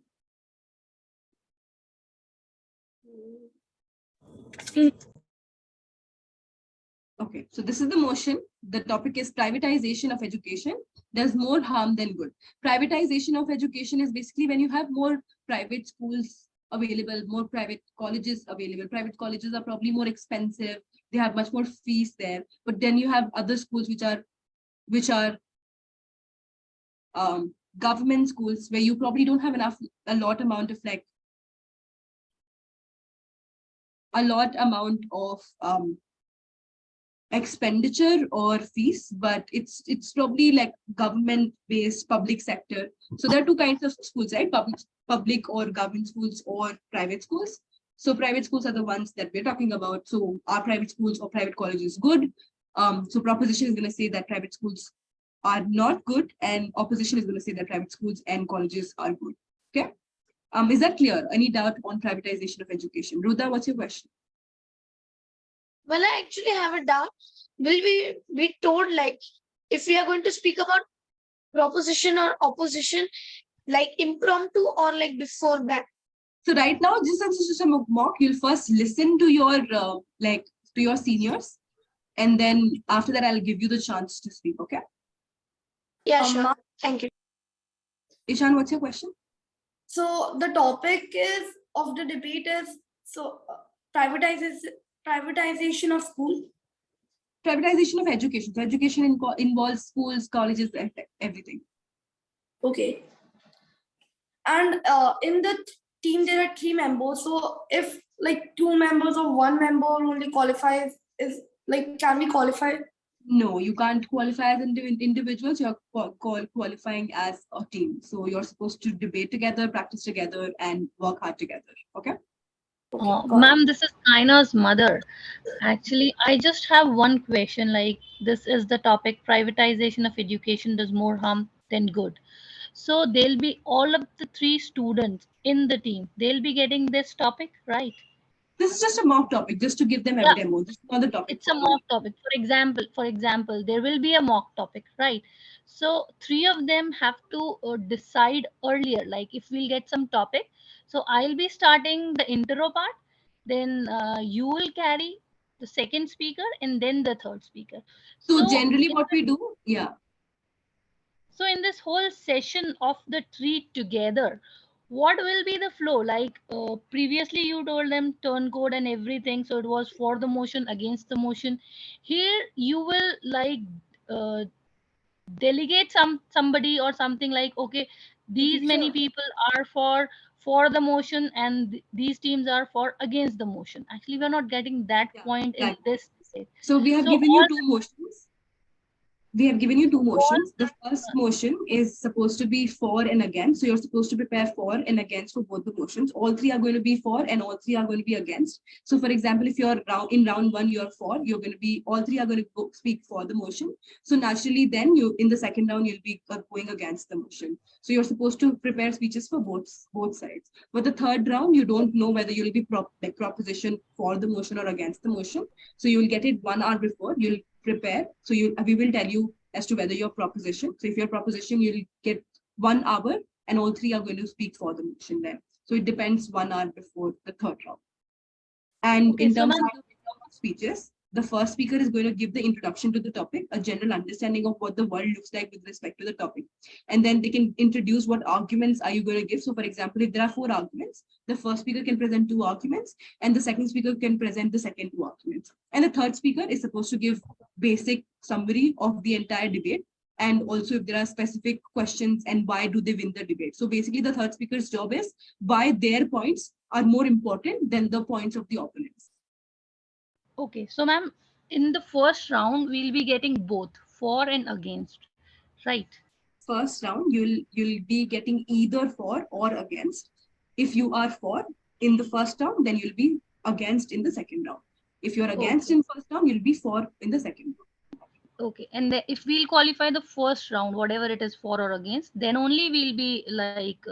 Okay, so this is the motion. The topic is privatization of education does more harm than good. Privatization of education is basically when you have more private schools available, more private colleges available. Private colleges are probably more expensive. They have much more fees there. But then you have other schools which are government schools where you probably don't have a lot amount of expenditure or fees, but it's probably like government based public sector. So there are two kinds of schools, right? Public or government schools or private schools. So private schools are the ones that we're talking about. So are private schools or private colleges good? So proposition is going to say that private schools are not good, and opposition is going to say that private schools and colleges are good. Okay. Is that clear? Any doubt on privatization of education? Rudha, what's your question? Well, I actually have a doubt. Will we be told, like, if we are going to speak about proposition or opposition, like impromptu or like before that? So right now, just a mock, you'll first listen to your to your seniors, and then after that, I'll give you the chance to speak. Okay. Yeah, sure. Thank you. Ishan, what's your question? So the topic is of the debate is privatization of school. Privatization of education. So education involves schools, colleges, everything. Okay. And in the team there are 3 members. So if like 2 members or 1 member only qualifies, is like, can we qualify? No, you can't qualify as individuals. You're qualifying as a team. So you're supposed to debate together, practice together, and work hard together. Okay. Ma'am, this is Kaina's mother. Actually, I just have one question. Like, this is the topic: privatization of education does more harm than good. So they'll be all of the 3 students in the team. They'll be getting this topic, right? This is just a mock topic, just to give them a demo. This is not the topic. It's a mock topic. For example, there will be a mock topic, right? So 3 of them have to decide earlier, like if we'll get some topic. So I'll be starting the intro part, then you will carry the second speaker and then the third speaker. So generally what we do, yeah. So in this whole session of the 3 together, what will be the flow? Like previously you told them turn code and everything, so it was for the motion, against the motion. Here you will like delegate somebody or something, like, okay, these many people are for the motion and these teams are for against the motion. Actually, we're not getting that point in this state. So we have given you 2 motions. We have given you 2 motions. The first motion is supposed to be for and against. So you're supposed to prepare for and against for both the motions. All 3 are going to be for and all 3 are going to be against. So for example, if you're in round 1, you're for, you're going to be, all 3 are going to speak for the motion. So naturally then you, in the second round, you'll be going against the motion. So you're supposed to prepare speeches for both sides. But the third round, you don't know whether you'll be proposition for the motion or against the motion. So you'll get it 1 hour before, you'll prepare. So we will tell you as to whether your proposition. So if your proposition, you'll get 1 hour and all 3 are going to speak for the motion then. So it depends 1 hour before the third round. And in terms of speeches, The first speaker is going to give the introduction to the topic, a general understanding of what the world looks like with respect to the topic. And then they can introduce what arguments are you going to give. So for example, if there are 4 arguments, the first speaker can present 2 arguments and the second speaker can present the second 2 arguments. And the third speaker is supposed to give basic summary of the entire debate. And also if there are specific questions and why do they win the debate. So basically the third speaker's job is why their points are more important than the points of the opponents. Okay, so ma'am, in the first round, we'll be getting both for and against, right? First round, you'll be getting either for or against. If you are for in the first round, then you'll be against in the second round. If you're against in first round, you'll be for in the second round. Okay, and if we'll qualify the first round, whatever it is for or against, then only we'll be like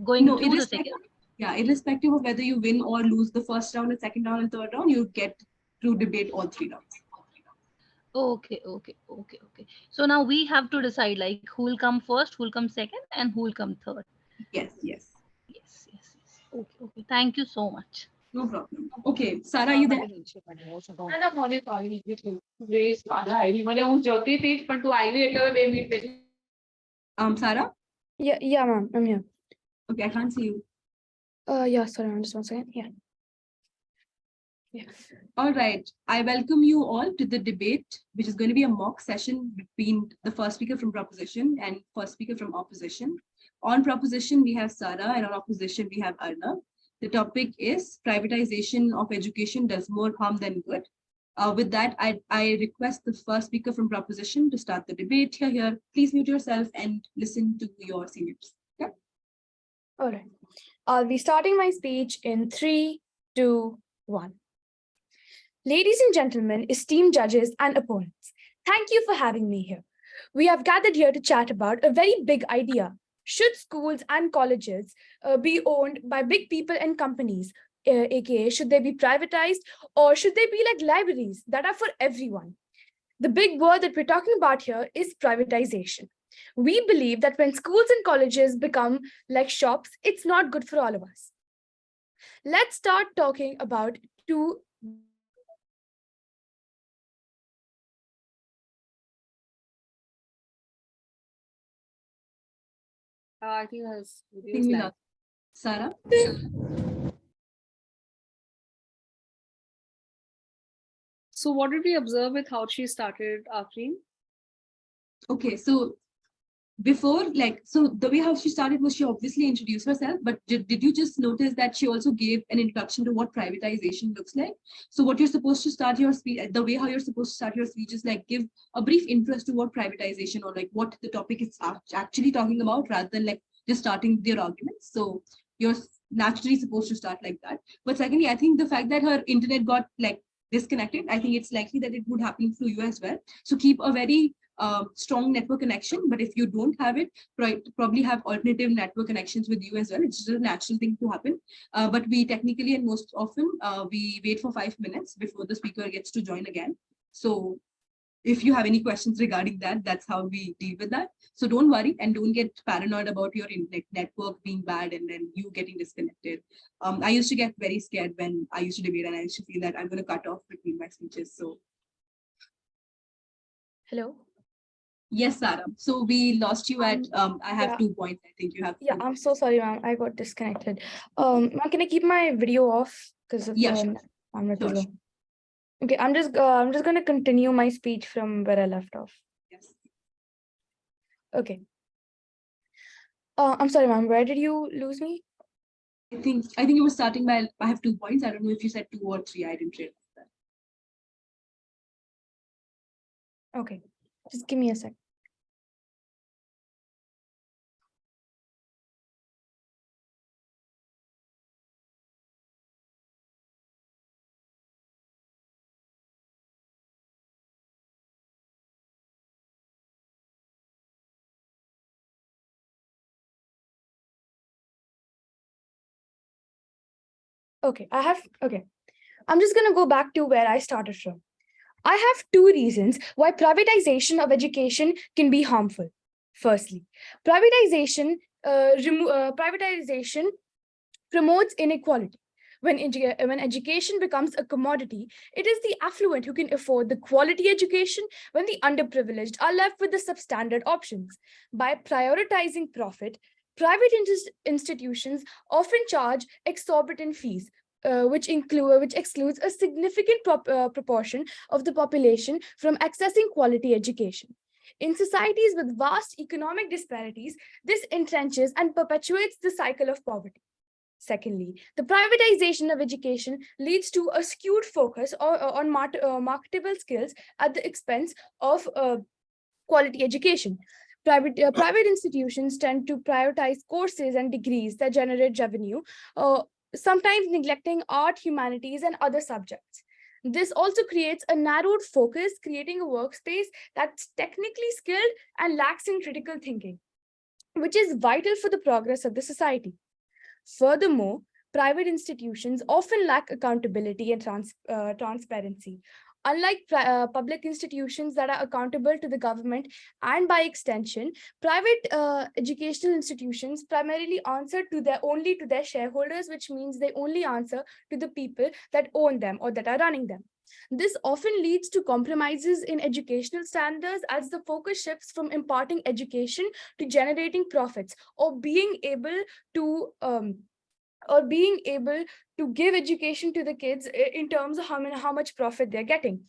going through the second. Yeah, irrespective of whether you win or lose the first round, and second round, and third round, you get to debate all 3 rounds. Okay. So now we have to decide like who will come first, who will come second, and who will come third. Yes. Okay. Thank you so much. No problem. Okay, Sarah, are you there? Sarah? Yeah, ma'am, I'm here. Okay, I can't see you. Yeah, sorry, ma'am, just 1 second. Yeah. All right. I welcome you all to the debate, which is going to be a mock session between the first speaker from proposition and first speaker from opposition. On proposition, we have Sarah, and on opposition, we have Arnav. The topic is privatization of education does more harm than good. With that, I request the first speaker from proposition to start the debate. Here. Please mute yourself and listen to your seniors. Okay? All right. I'll be starting my speech in 3, 2, 1. Ladies and gentlemen, esteemed judges and opponents, thank you for having me here. We have gathered here to chat about a very big idea. Should schools and colleges be owned by big people and companies, aka should they be privatized, or should they be like libraries that are for everyone? The big word that we're talking about here is privatization. We believe that when schools and colleges become like shops, it's not good for all of us. Let's start talking about 2 I think that's Sarah. So what did we observe with how she started, Afreen? Okay, so before, so the way how she started was she obviously introduced herself, but did you just notice that she also gave an introduction to what privatization looks like? So what you're supposed to start your speech, the way how you're supposed to start your speech is like give a brief interest to what privatization or like what the topic is actually talking about, rather than like just starting their arguments. So you're naturally supposed to start like that. But secondly, I think the fact that her internet got like disconnected, I think it's likely that it would happen to you as well. So keep a very strong network connection, but if you don't have it, probably have alternative network connections with you as well. It's just a natural thing to happen. But we technically and most often we wait for 5 minutes before the speaker gets to join again. So if you have any questions regarding that, that's how we deal with that. So don't worry and don't get paranoid about your internet network being bad and then you getting disconnected. I used to get very scared when I used to debate and I used to feel that I'm going to cut off between my speeches. So hello. Yes, Sarah. So we lost you at, I have 2 points. I think you have. Yeah, I'm so sorry, ma'am. I got disconnected. Ma'am, can I keep my video off? Because of sure. Sure. Okay, I'm just going to continue my speech from where I left off. Yes. Okay. I'm sorry, ma'am. Where did you lose me? I think you were starting by, I have 2 points. I don't know if you said 2 or 3. I didn't realize that. Okay. Just give me a sec. Okay, I'm just going to go back to where I started from. I have 2 reasons why privatization of education can be harmful. Firstly, privatization promotes inequality. When education becomes a commodity, it is the affluent who can afford the quality education, when the underprivileged are left with the substandard options. By prioritizing profit, private institutions often charge exorbitant fees, which excludes a significant proportion of the population from accessing quality education. In societies with vast economic disparities, this entrenches and perpetuates the cycle of poverty. Secondly, the privatization of education leads to a skewed focus on marketable skills at the expense of quality education. Private institutions tend to prioritize courses and degrees that generate revenue, sometimes neglecting art, humanities, and other subjects. This also creates a narrowed focus, creating a workspace that's technically skilled and lacks in critical thinking, which is vital for the progress of the society. Furthermore, private institutions often lack accountability and transparency. Unlike public institutions that are accountable to the government and by extension, private educational institutions primarily answer only to their shareholders, which means they only answer to the people that own them or that are running them. This often leads to compromises in educational standards as the focus shifts from imparting education to generating profits or being able to give education to the kids in terms of how much profit they're getting.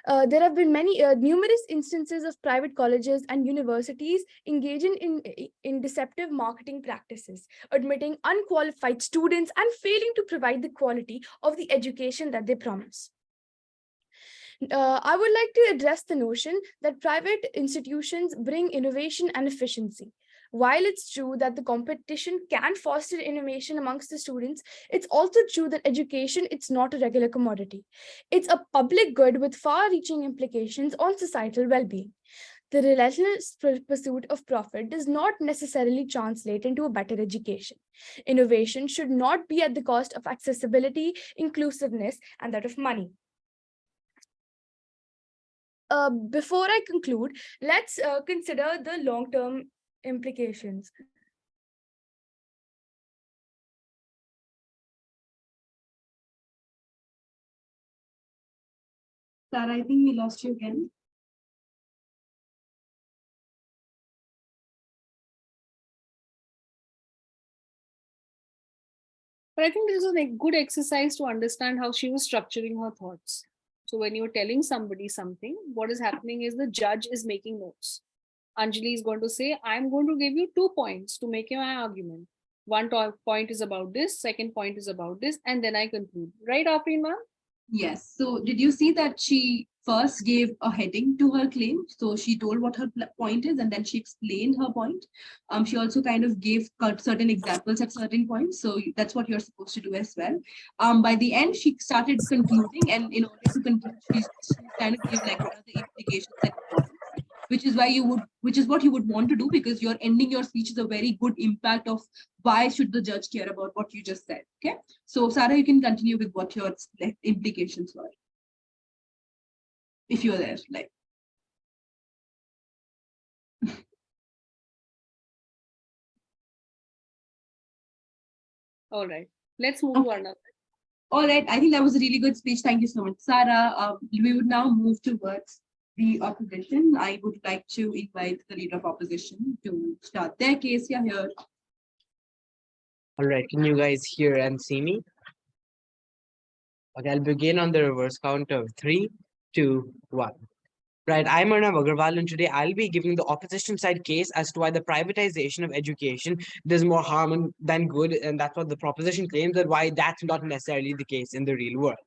There have been numerous instances of private colleges and universities engaging in deceptive marketing practices, admitting unqualified students and failing to provide the quality of the education that they promise. I would like to address the notion that private institutions bring innovation and efficiency. While it's true that the competition can foster innovation amongst the students, it's also true that education it's not a regular commodity. It's a public good with far-reaching implications on societal well-being. The relentless pursuit of profit does not necessarily translate into a better education. Innovation should not be at the cost of accessibility, inclusiveness, and that of money. Before I conclude, let's consider the long-term implications. Sarah, I think we lost you again. But I think this is a good exercise to understand how she was structuring her thoughts. So when you're telling somebody something, what is happening is the judge is making notes. Anjali is going to say, I'm going to give you 2 points to make my argument. One point is about this, second point is about this, and then I conclude. Right, Afreen ma'am? Yes. So did you see that she first gave a heading to her claim? So she told what her point is, and then she explained her point. She also kind of gave certain examples at certain points. So that's what you're supposed to do as well. By the end, she started concluding, and in order to conclude, she kind of gave like what are the implications and importance, which is what you would want to do, because you're ending your speech is a very good impact of why should the judge care about what you just said. Okay, so Sarah, you can continue with what your implications were, if you're there. Like, all right, let's move to another. All right, I think that was a really good speech. Thank you so much, Sarah. We would now move towards the opposition. I would like to invite the leader of opposition to start their case. Here. All right, can you guys hear and see me? Okay, I'll begin on the reverse count of 3, 2, 1. Right, I'm Arnav Agarwal, and today I'll be giving the opposition side case as to why the privatization of education does more harm than good, and that's what the proposition claims, and why that's not necessarily the case in the real world.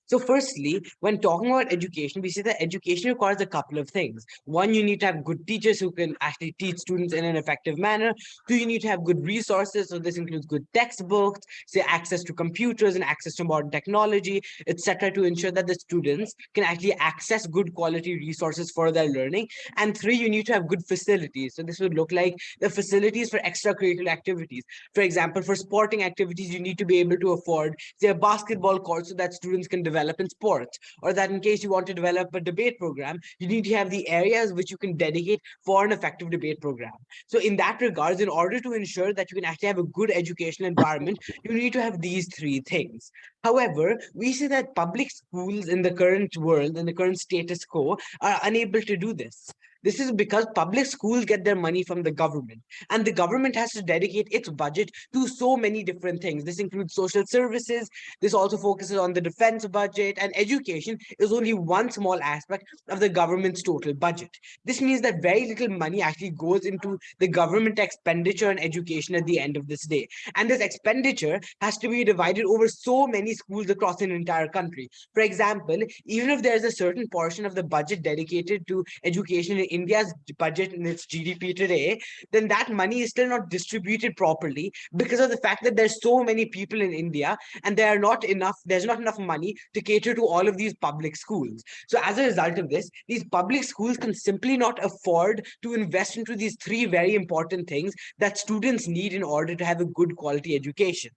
So firstly, when talking about education, we say that education requires a couple of things. One, you need to have good teachers who can actually teach students in an effective manner. 2, you need to have good resources. So this includes good textbooks, say access to computers and access to modern technology, etc., to ensure that the students can actually access good quality resources for their learning. And 3, you need to have good facilities. So this would look like the facilities for extracurricular activities. For example, for sporting activities, you need to be able to afford, say, a basketball court so that students can develop in sports, or that in case you want to develop a debate program, you need to have the areas which you can dedicate for an effective debate program. So in that regards, in order to ensure that you can actually have a good educational environment, you need to have these three things. However, we see that public schools in the current world, in the current status quo, are unable to do this. This is because public schools get their money from the government, and the government has to dedicate its budget to so many different things. This includes social services. This also focuses on the defense budget, and education is only one small aspect of the government's total budget. This means that very little money actually goes into the government expenditure on education at the end of this day. And this expenditure has to be divided over so many schools across an entire country. For example, even if there's a certain portion of the budget dedicated to education in India's budget and its GDP today, then that money is still not distributed properly because of the fact that there's so many people in India, and there's not enough money to cater to all of these public schools. So as a result of this, these public schools can simply not afford to invest into these three very important things that students need in order to have a good quality education.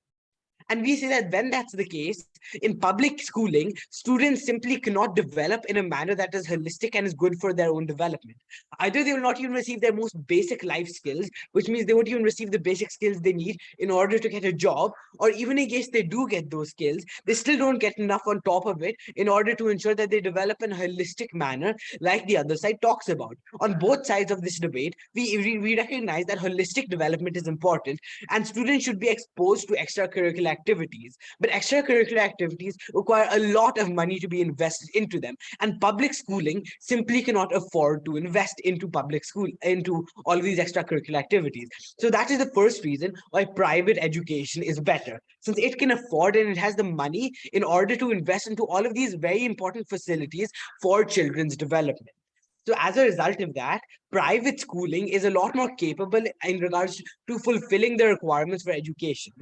And we say that when that's the case, in public schooling, students simply cannot develop in a manner that is holistic and is good for their own development. Either they will not even receive their most basic life skills, which means they won't even receive the basic skills they need in order to get a job, or even in case they do get those skills, they still don't get enough on top of it in order to ensure that they develop in a holistic manner, like the other side talks about. On both sides of this debate, we recognize that holistic development is important, and students should be exposed to extracurricular activities. But extracurricular activities require a lot of money to be invested into them, and public schooling simply cannot afford to invest into into all of these extracurricular activities. So that is the first reason why private education is better, since it can afford and it has the money in order to invest into all of these very important facilities for children's development. So as a result of that, private schooling is a lot more capable in regards to fulfilling the requirements for education.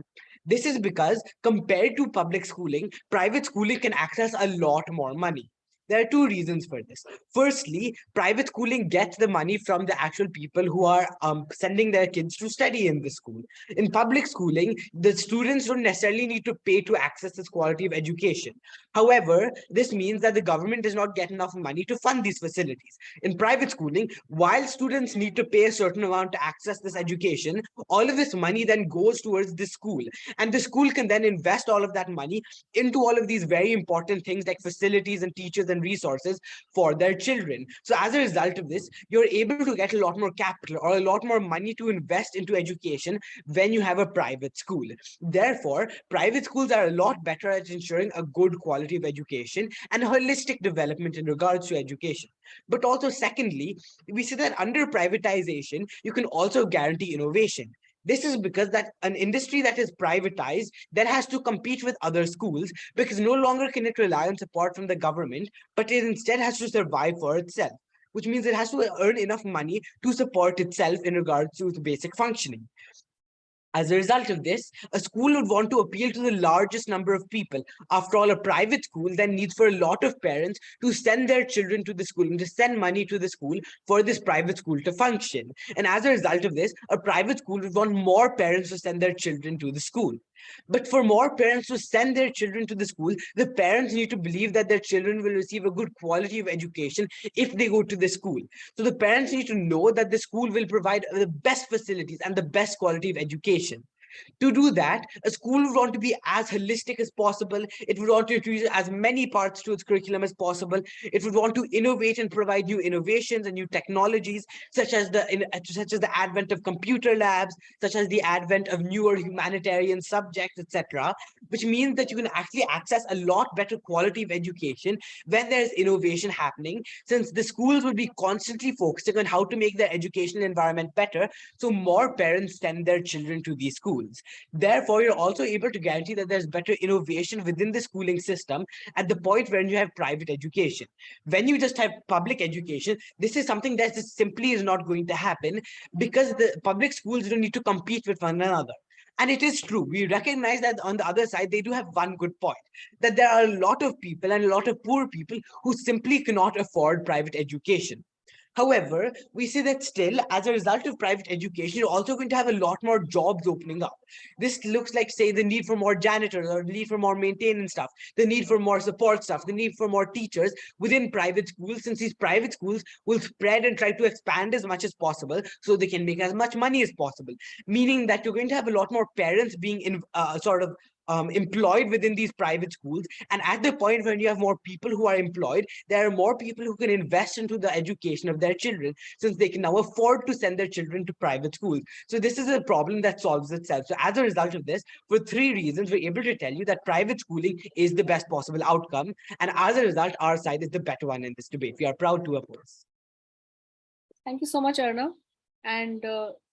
This is because compared to public schooling, private schooling can access a lot more money. There are two reasons for this. Firstly, private schooling gets the money from the actual people who are sending their kids to study in the school. In public schooling, the students don't necessarily need to pay to access this quality of education. However, this means that the government does not get enough money to fund these facilities. In private schooling, while students need to pay a certain amount to access this education, all of this money then goes towards the school. And the school can then invest all of that money into all of these very important things like facilities and teachers and resources for their children. So as a result of this, you're able to get a lot more capital or a lot more money to invest into education when you have a private school. Therefore, private schools are a lot better at ensuring a good quality of education and holistic development in regards to education. But also, secondly, we see that under privatization, you can also guarantee innovation. This is because that an industry that is privatized then has to compete with other schools, because no longer can it rely on support from the government, but it instead has to survive for itself, which means it has to earn enough money to support itself in regards to its basic functioning. As a result of this, a school would want to appeal to the largest number of people. After all, a private school then needs for a lot of parents to send their children to the school and to send money to the school for this private school to function. And as a result of this, a private school would want more parents to send their children to the school. But for more parents to send their children to the school, the parents need to believe that their children will receive a good quality of education if they go to the school. So the parents need to know that the school will provide the best facilities and the best quality of education. To do that, a school would want to be as holistic as possible. It would want to introduce as many parts to its curriculum as possible. It would want to innovate and provide new innovations and new technologies, such as the advent of computer labs, such as the advent of newer humanitarian subjects, etc., which means that you can actually access a lot better quality of education when there's innovation happening, since the schools will be constantly focusing on how to make their educational environment better, so more parents send their children to these schools. Therefore, you're also able to guarantee that there's better innovation within the schooling system at the point when you have private education. When you just have public education, this is something that just simply is not going to happen, because the public schools don't need to compete with one another. And it is true. We recognize that on the other side, they do have one good point, that there are a lot of people and a lot of poor people who simply cannot afford private education. However, we see that still, as a result of private education, you're also going to have a lot more jobs opening up. This looks like, say, the need for more janitors or the need for more maintenance stuff, the need for more support stuff, the need for more teachers within private schools, since these private schools will spread and try to expand as much as possible so they can make as much money as possible. Meaning that you're going to have a lot more parents being employed within these private schools. And at the point when you have more people who are employed, there are more people who can invest into the education of their children, since they can now afford to send their children to private schools. So this is a problem that solves itself. So as a result of this, for 3 reasons, we're able to tell you that private schooling is the best possible outcome. And as a result, our side is the better one in this debate. We are proud to oppose. Thank you so much, Arnav. And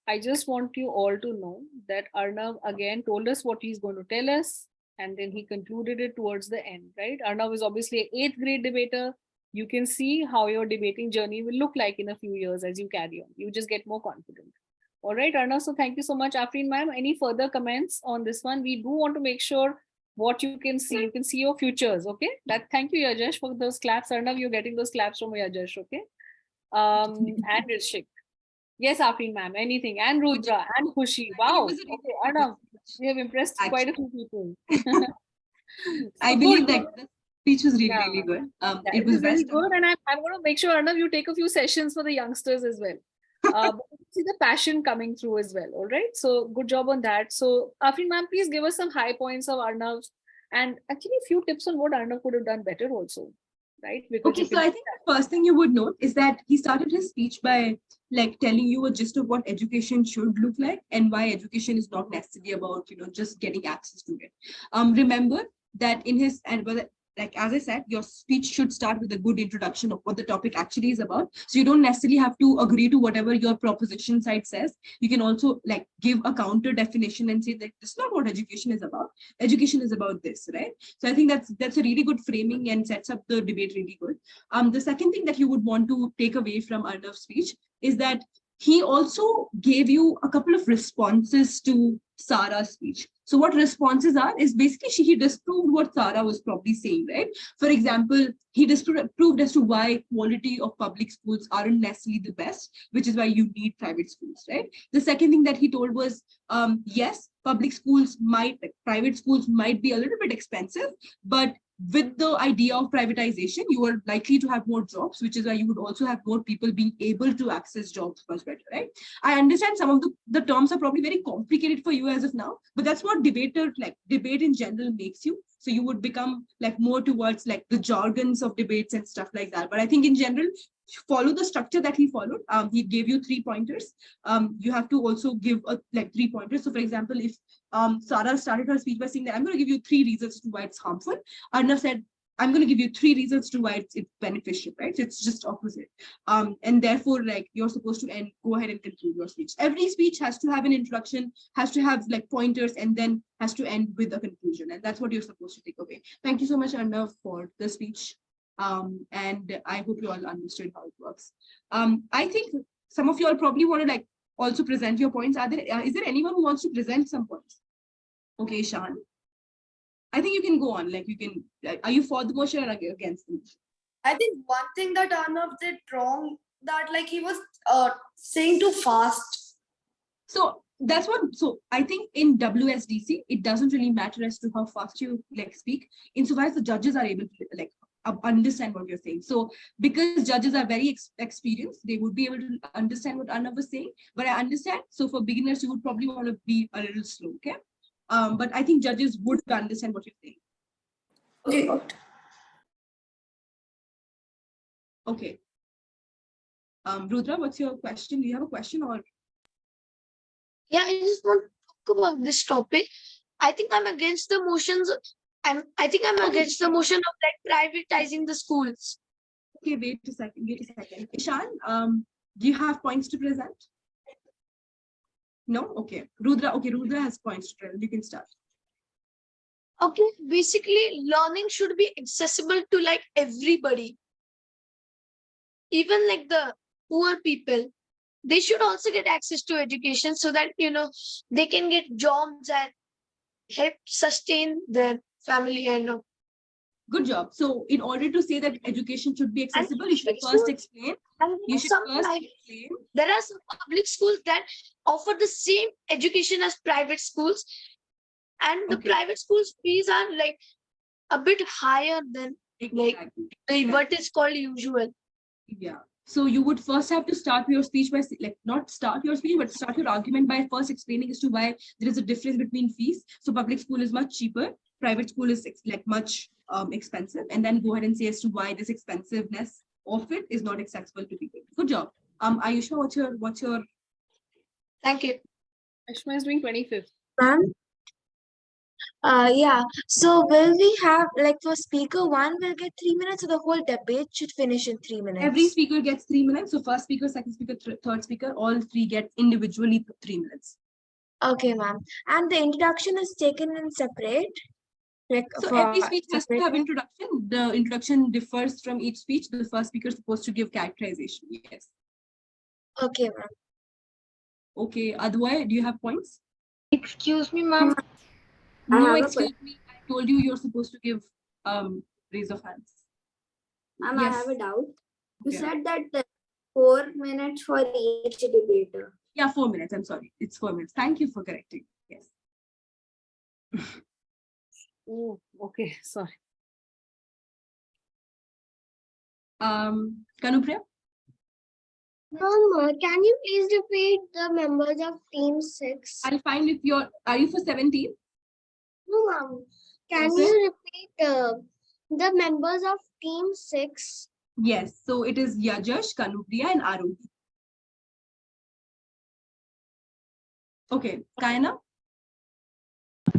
I just want you all to know that Arnav again told us what he's going to tell us, and then he concluded it towards the end, right? Arnav is obviously an 8th grade debater. You can see how your debating journey will look like in a few years as you carry on. You just get more confident. All right, Arnav, so thank you so much. Afreen ma'am, any further comments on this one? We do want to make sure what you can see your futures, okay? Thank you, Yajash, for those claps. Arnav, you're getting those claps from Yajash, okay? And Rishik. Yes, Afreen ma'am, anything. And Rudra and Khushi. Wow. Okay, Arnav, you have impressed quite a few people. I believe that the speech was really good. It was really good. And I'm going to make sure, Arnav, you take a few sessions for the youngsters as well. But you see the passion coming through as well. All right. So good job on that. So Afreen ma'am, please give us some high points of Arnav's and actually a few tips on what Arnav could have done better also. Right? Because okay, so I think the first thing you would note is that he started his speech by telling you a gist of what education should look like and why education is not necessarily about just getting access to it. Remember that in his as I said, your speech should start with a good introduction of what the topic actually is about. So you don't necessarily have to agree to whatever your proposition side says. You can also give a counter definition and say that this is not what education is about. Education is about this, right? So I think that's a really good framing and sets up the debate really good. The second thing that you would want to take away from Arnav's speech is that he also gave you a couple of responses to Sarah's speech. So what responses are is basically he disproved what Sarah was probably saying, right? For example, he disproved as to why quality of public schools aren't necessarily the best, which is why you need private schools, right? The second thing that he told was, yes, private schools might be a little bit expensive, but with the idea of privatization, you are likely to have more jobs, which is why you would also have more people being able to access jobs much better, right? I understand some of the terms are probably very complicated for you as of now, but that's what debate in general makes you. So you would become more towards the jargons of debates and stuff like that. But I think in general, follow the structure that he followed. He gave you 3 pointers. You have to also give 3 pointers. So for example, if Sarah started her speech by saying that I'm going to give you 3 reasons to why it's harmful, Arnav said, I'm going to give you 3 reasons to why it's beneficial, right? So it's just opposite. And therefore, you're supposed to go ahead and conclude your speech. Every speech has to have an introduction, has to have pointers, and then has to end with a conclusion. And that's what you're supposed to take away. Thank you so much, Arnav, for the speech. And I hope you all understood how it works. I think some of you all probably want to also present your points. Is there anyone who wants to present some points? Okay, Shan. I think you can go on. Are you for the motion or against the motion? I think one thing that Arnav did wrong, that he was saying too fast. So that's what. So I think in WSDC, it doesn't really matter as to how fast you speak, insofar as the judges are able to understand what you're saying. So because judges are very experienced, they would be able to understand what Arnav was saying. But I understand. So for beginners, you would probably want to be a little slow. Okay. But I think judges would understand what you're saying. Okay. Okay. Rudra, what's your question? Do you have a question or? Yeah, I just want to talk about this topic. I think I'm against the motions. I think I'm against the motion of privatizing the schools. Okay, wait a second. Ishan, do you have points to present? No? Okay. Rudra has points to present. You can start. Okay, basically learning should be accessible to everybody. Even the poor people, they should also get access to education so that they can get jobs and help sustain their family and Good job. So in order to say that education should be accessible, you should private first schools- explain. And You should some first private- explain. there are some public schools that offer the same education as private schools, and the Okay. private schools fees are like a bit higher than Exactly. what is called usual. Yeah. So you would first have to start your speech by not start your speech, but start your argument by first explaining as to why there is a difference between fees. So public school is much cheaper, private school is much expensive, and then go ahead and say as to why this expensiveness of it is not accessible to people. Good job. Ayushma, what's your Thank you. Ashma is doing 25th. Ma'am? Yeah. So will we have like for speaker one will get 3 minutes, or the whole debate should finish in 3 minutes? Every speaker gets 3 minutes. So first speaker, second speaker, third speaker, all three get individually 3 minutes. Okay, ma'am. And the introduction is taken in separate. Like So for every speech has to separate- have introduction. The introduction differs from each speech. The first speaker is supposed to give characterization. Yes. Okay, ma'am. Okay. Adwai, do you have points? Excuse me, ma'am. No, excuse me. I told you you're supposed to give raise of hands. Ma'am, Yes. I have a doubt. You Yeah. said that 4 minutes for each debater. Yeah, 4 minutes. I'm sorry. It's 4 minutes. Thank you for correcting. Yes. Oh, okay. Sorry. Kanupriya? Mom, can you please repeat the members of Team 6? I'll find if are you for 17? No, Mom. Can Okay. you repeat the members of Team 6? Yes. So it is Yajash, Kanupriya, and Aruhi. Okay. Kaina?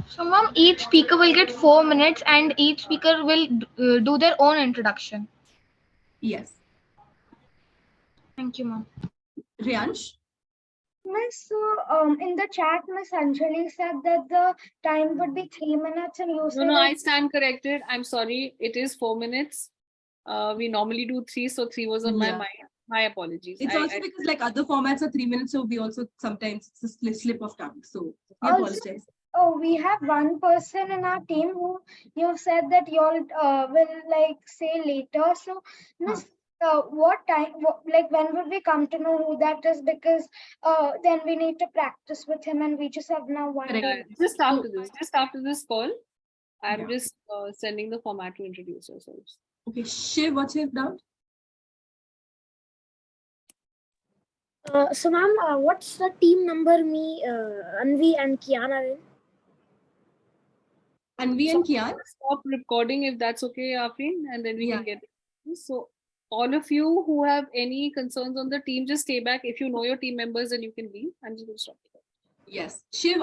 So, ma'am, each speaker will get 4 minutes and each speaker will do their own introduction. Yes. Thank you, ma'am. Riyansh? Miss, so in the chat, Miss Anjali said that the time would be 3 minutes, and you said No, I stand corrected. I'm sorry. It is 4 minutes. We normally do 3, so 3 was on my Yeah. mind. My apologies. It's also because like other formats are 3 minutes, so we also sometimes it's a slip of tongue. So we Also- apologize. oh, we have one person in our team who you said that y'all will like say later. So, Miss, what time? Like when would we come to know who that is? Because then we need to practice with him, and we just have now one. Yeah, day. just after this call, I'm Yeah. just sending the format to introduce yourselves. Okay, Shiv, what's your doubt? So, ma'am, what's the team number me, Anvi and Kian are in? Anvi and Kian? Stop recording if that's okay, Afreen, and then we Yeah. can get it. So all of you who have any concerns on the team, just stay back. If you know your team members, then you can leave. I'm just going to stop. Yes. Shiv,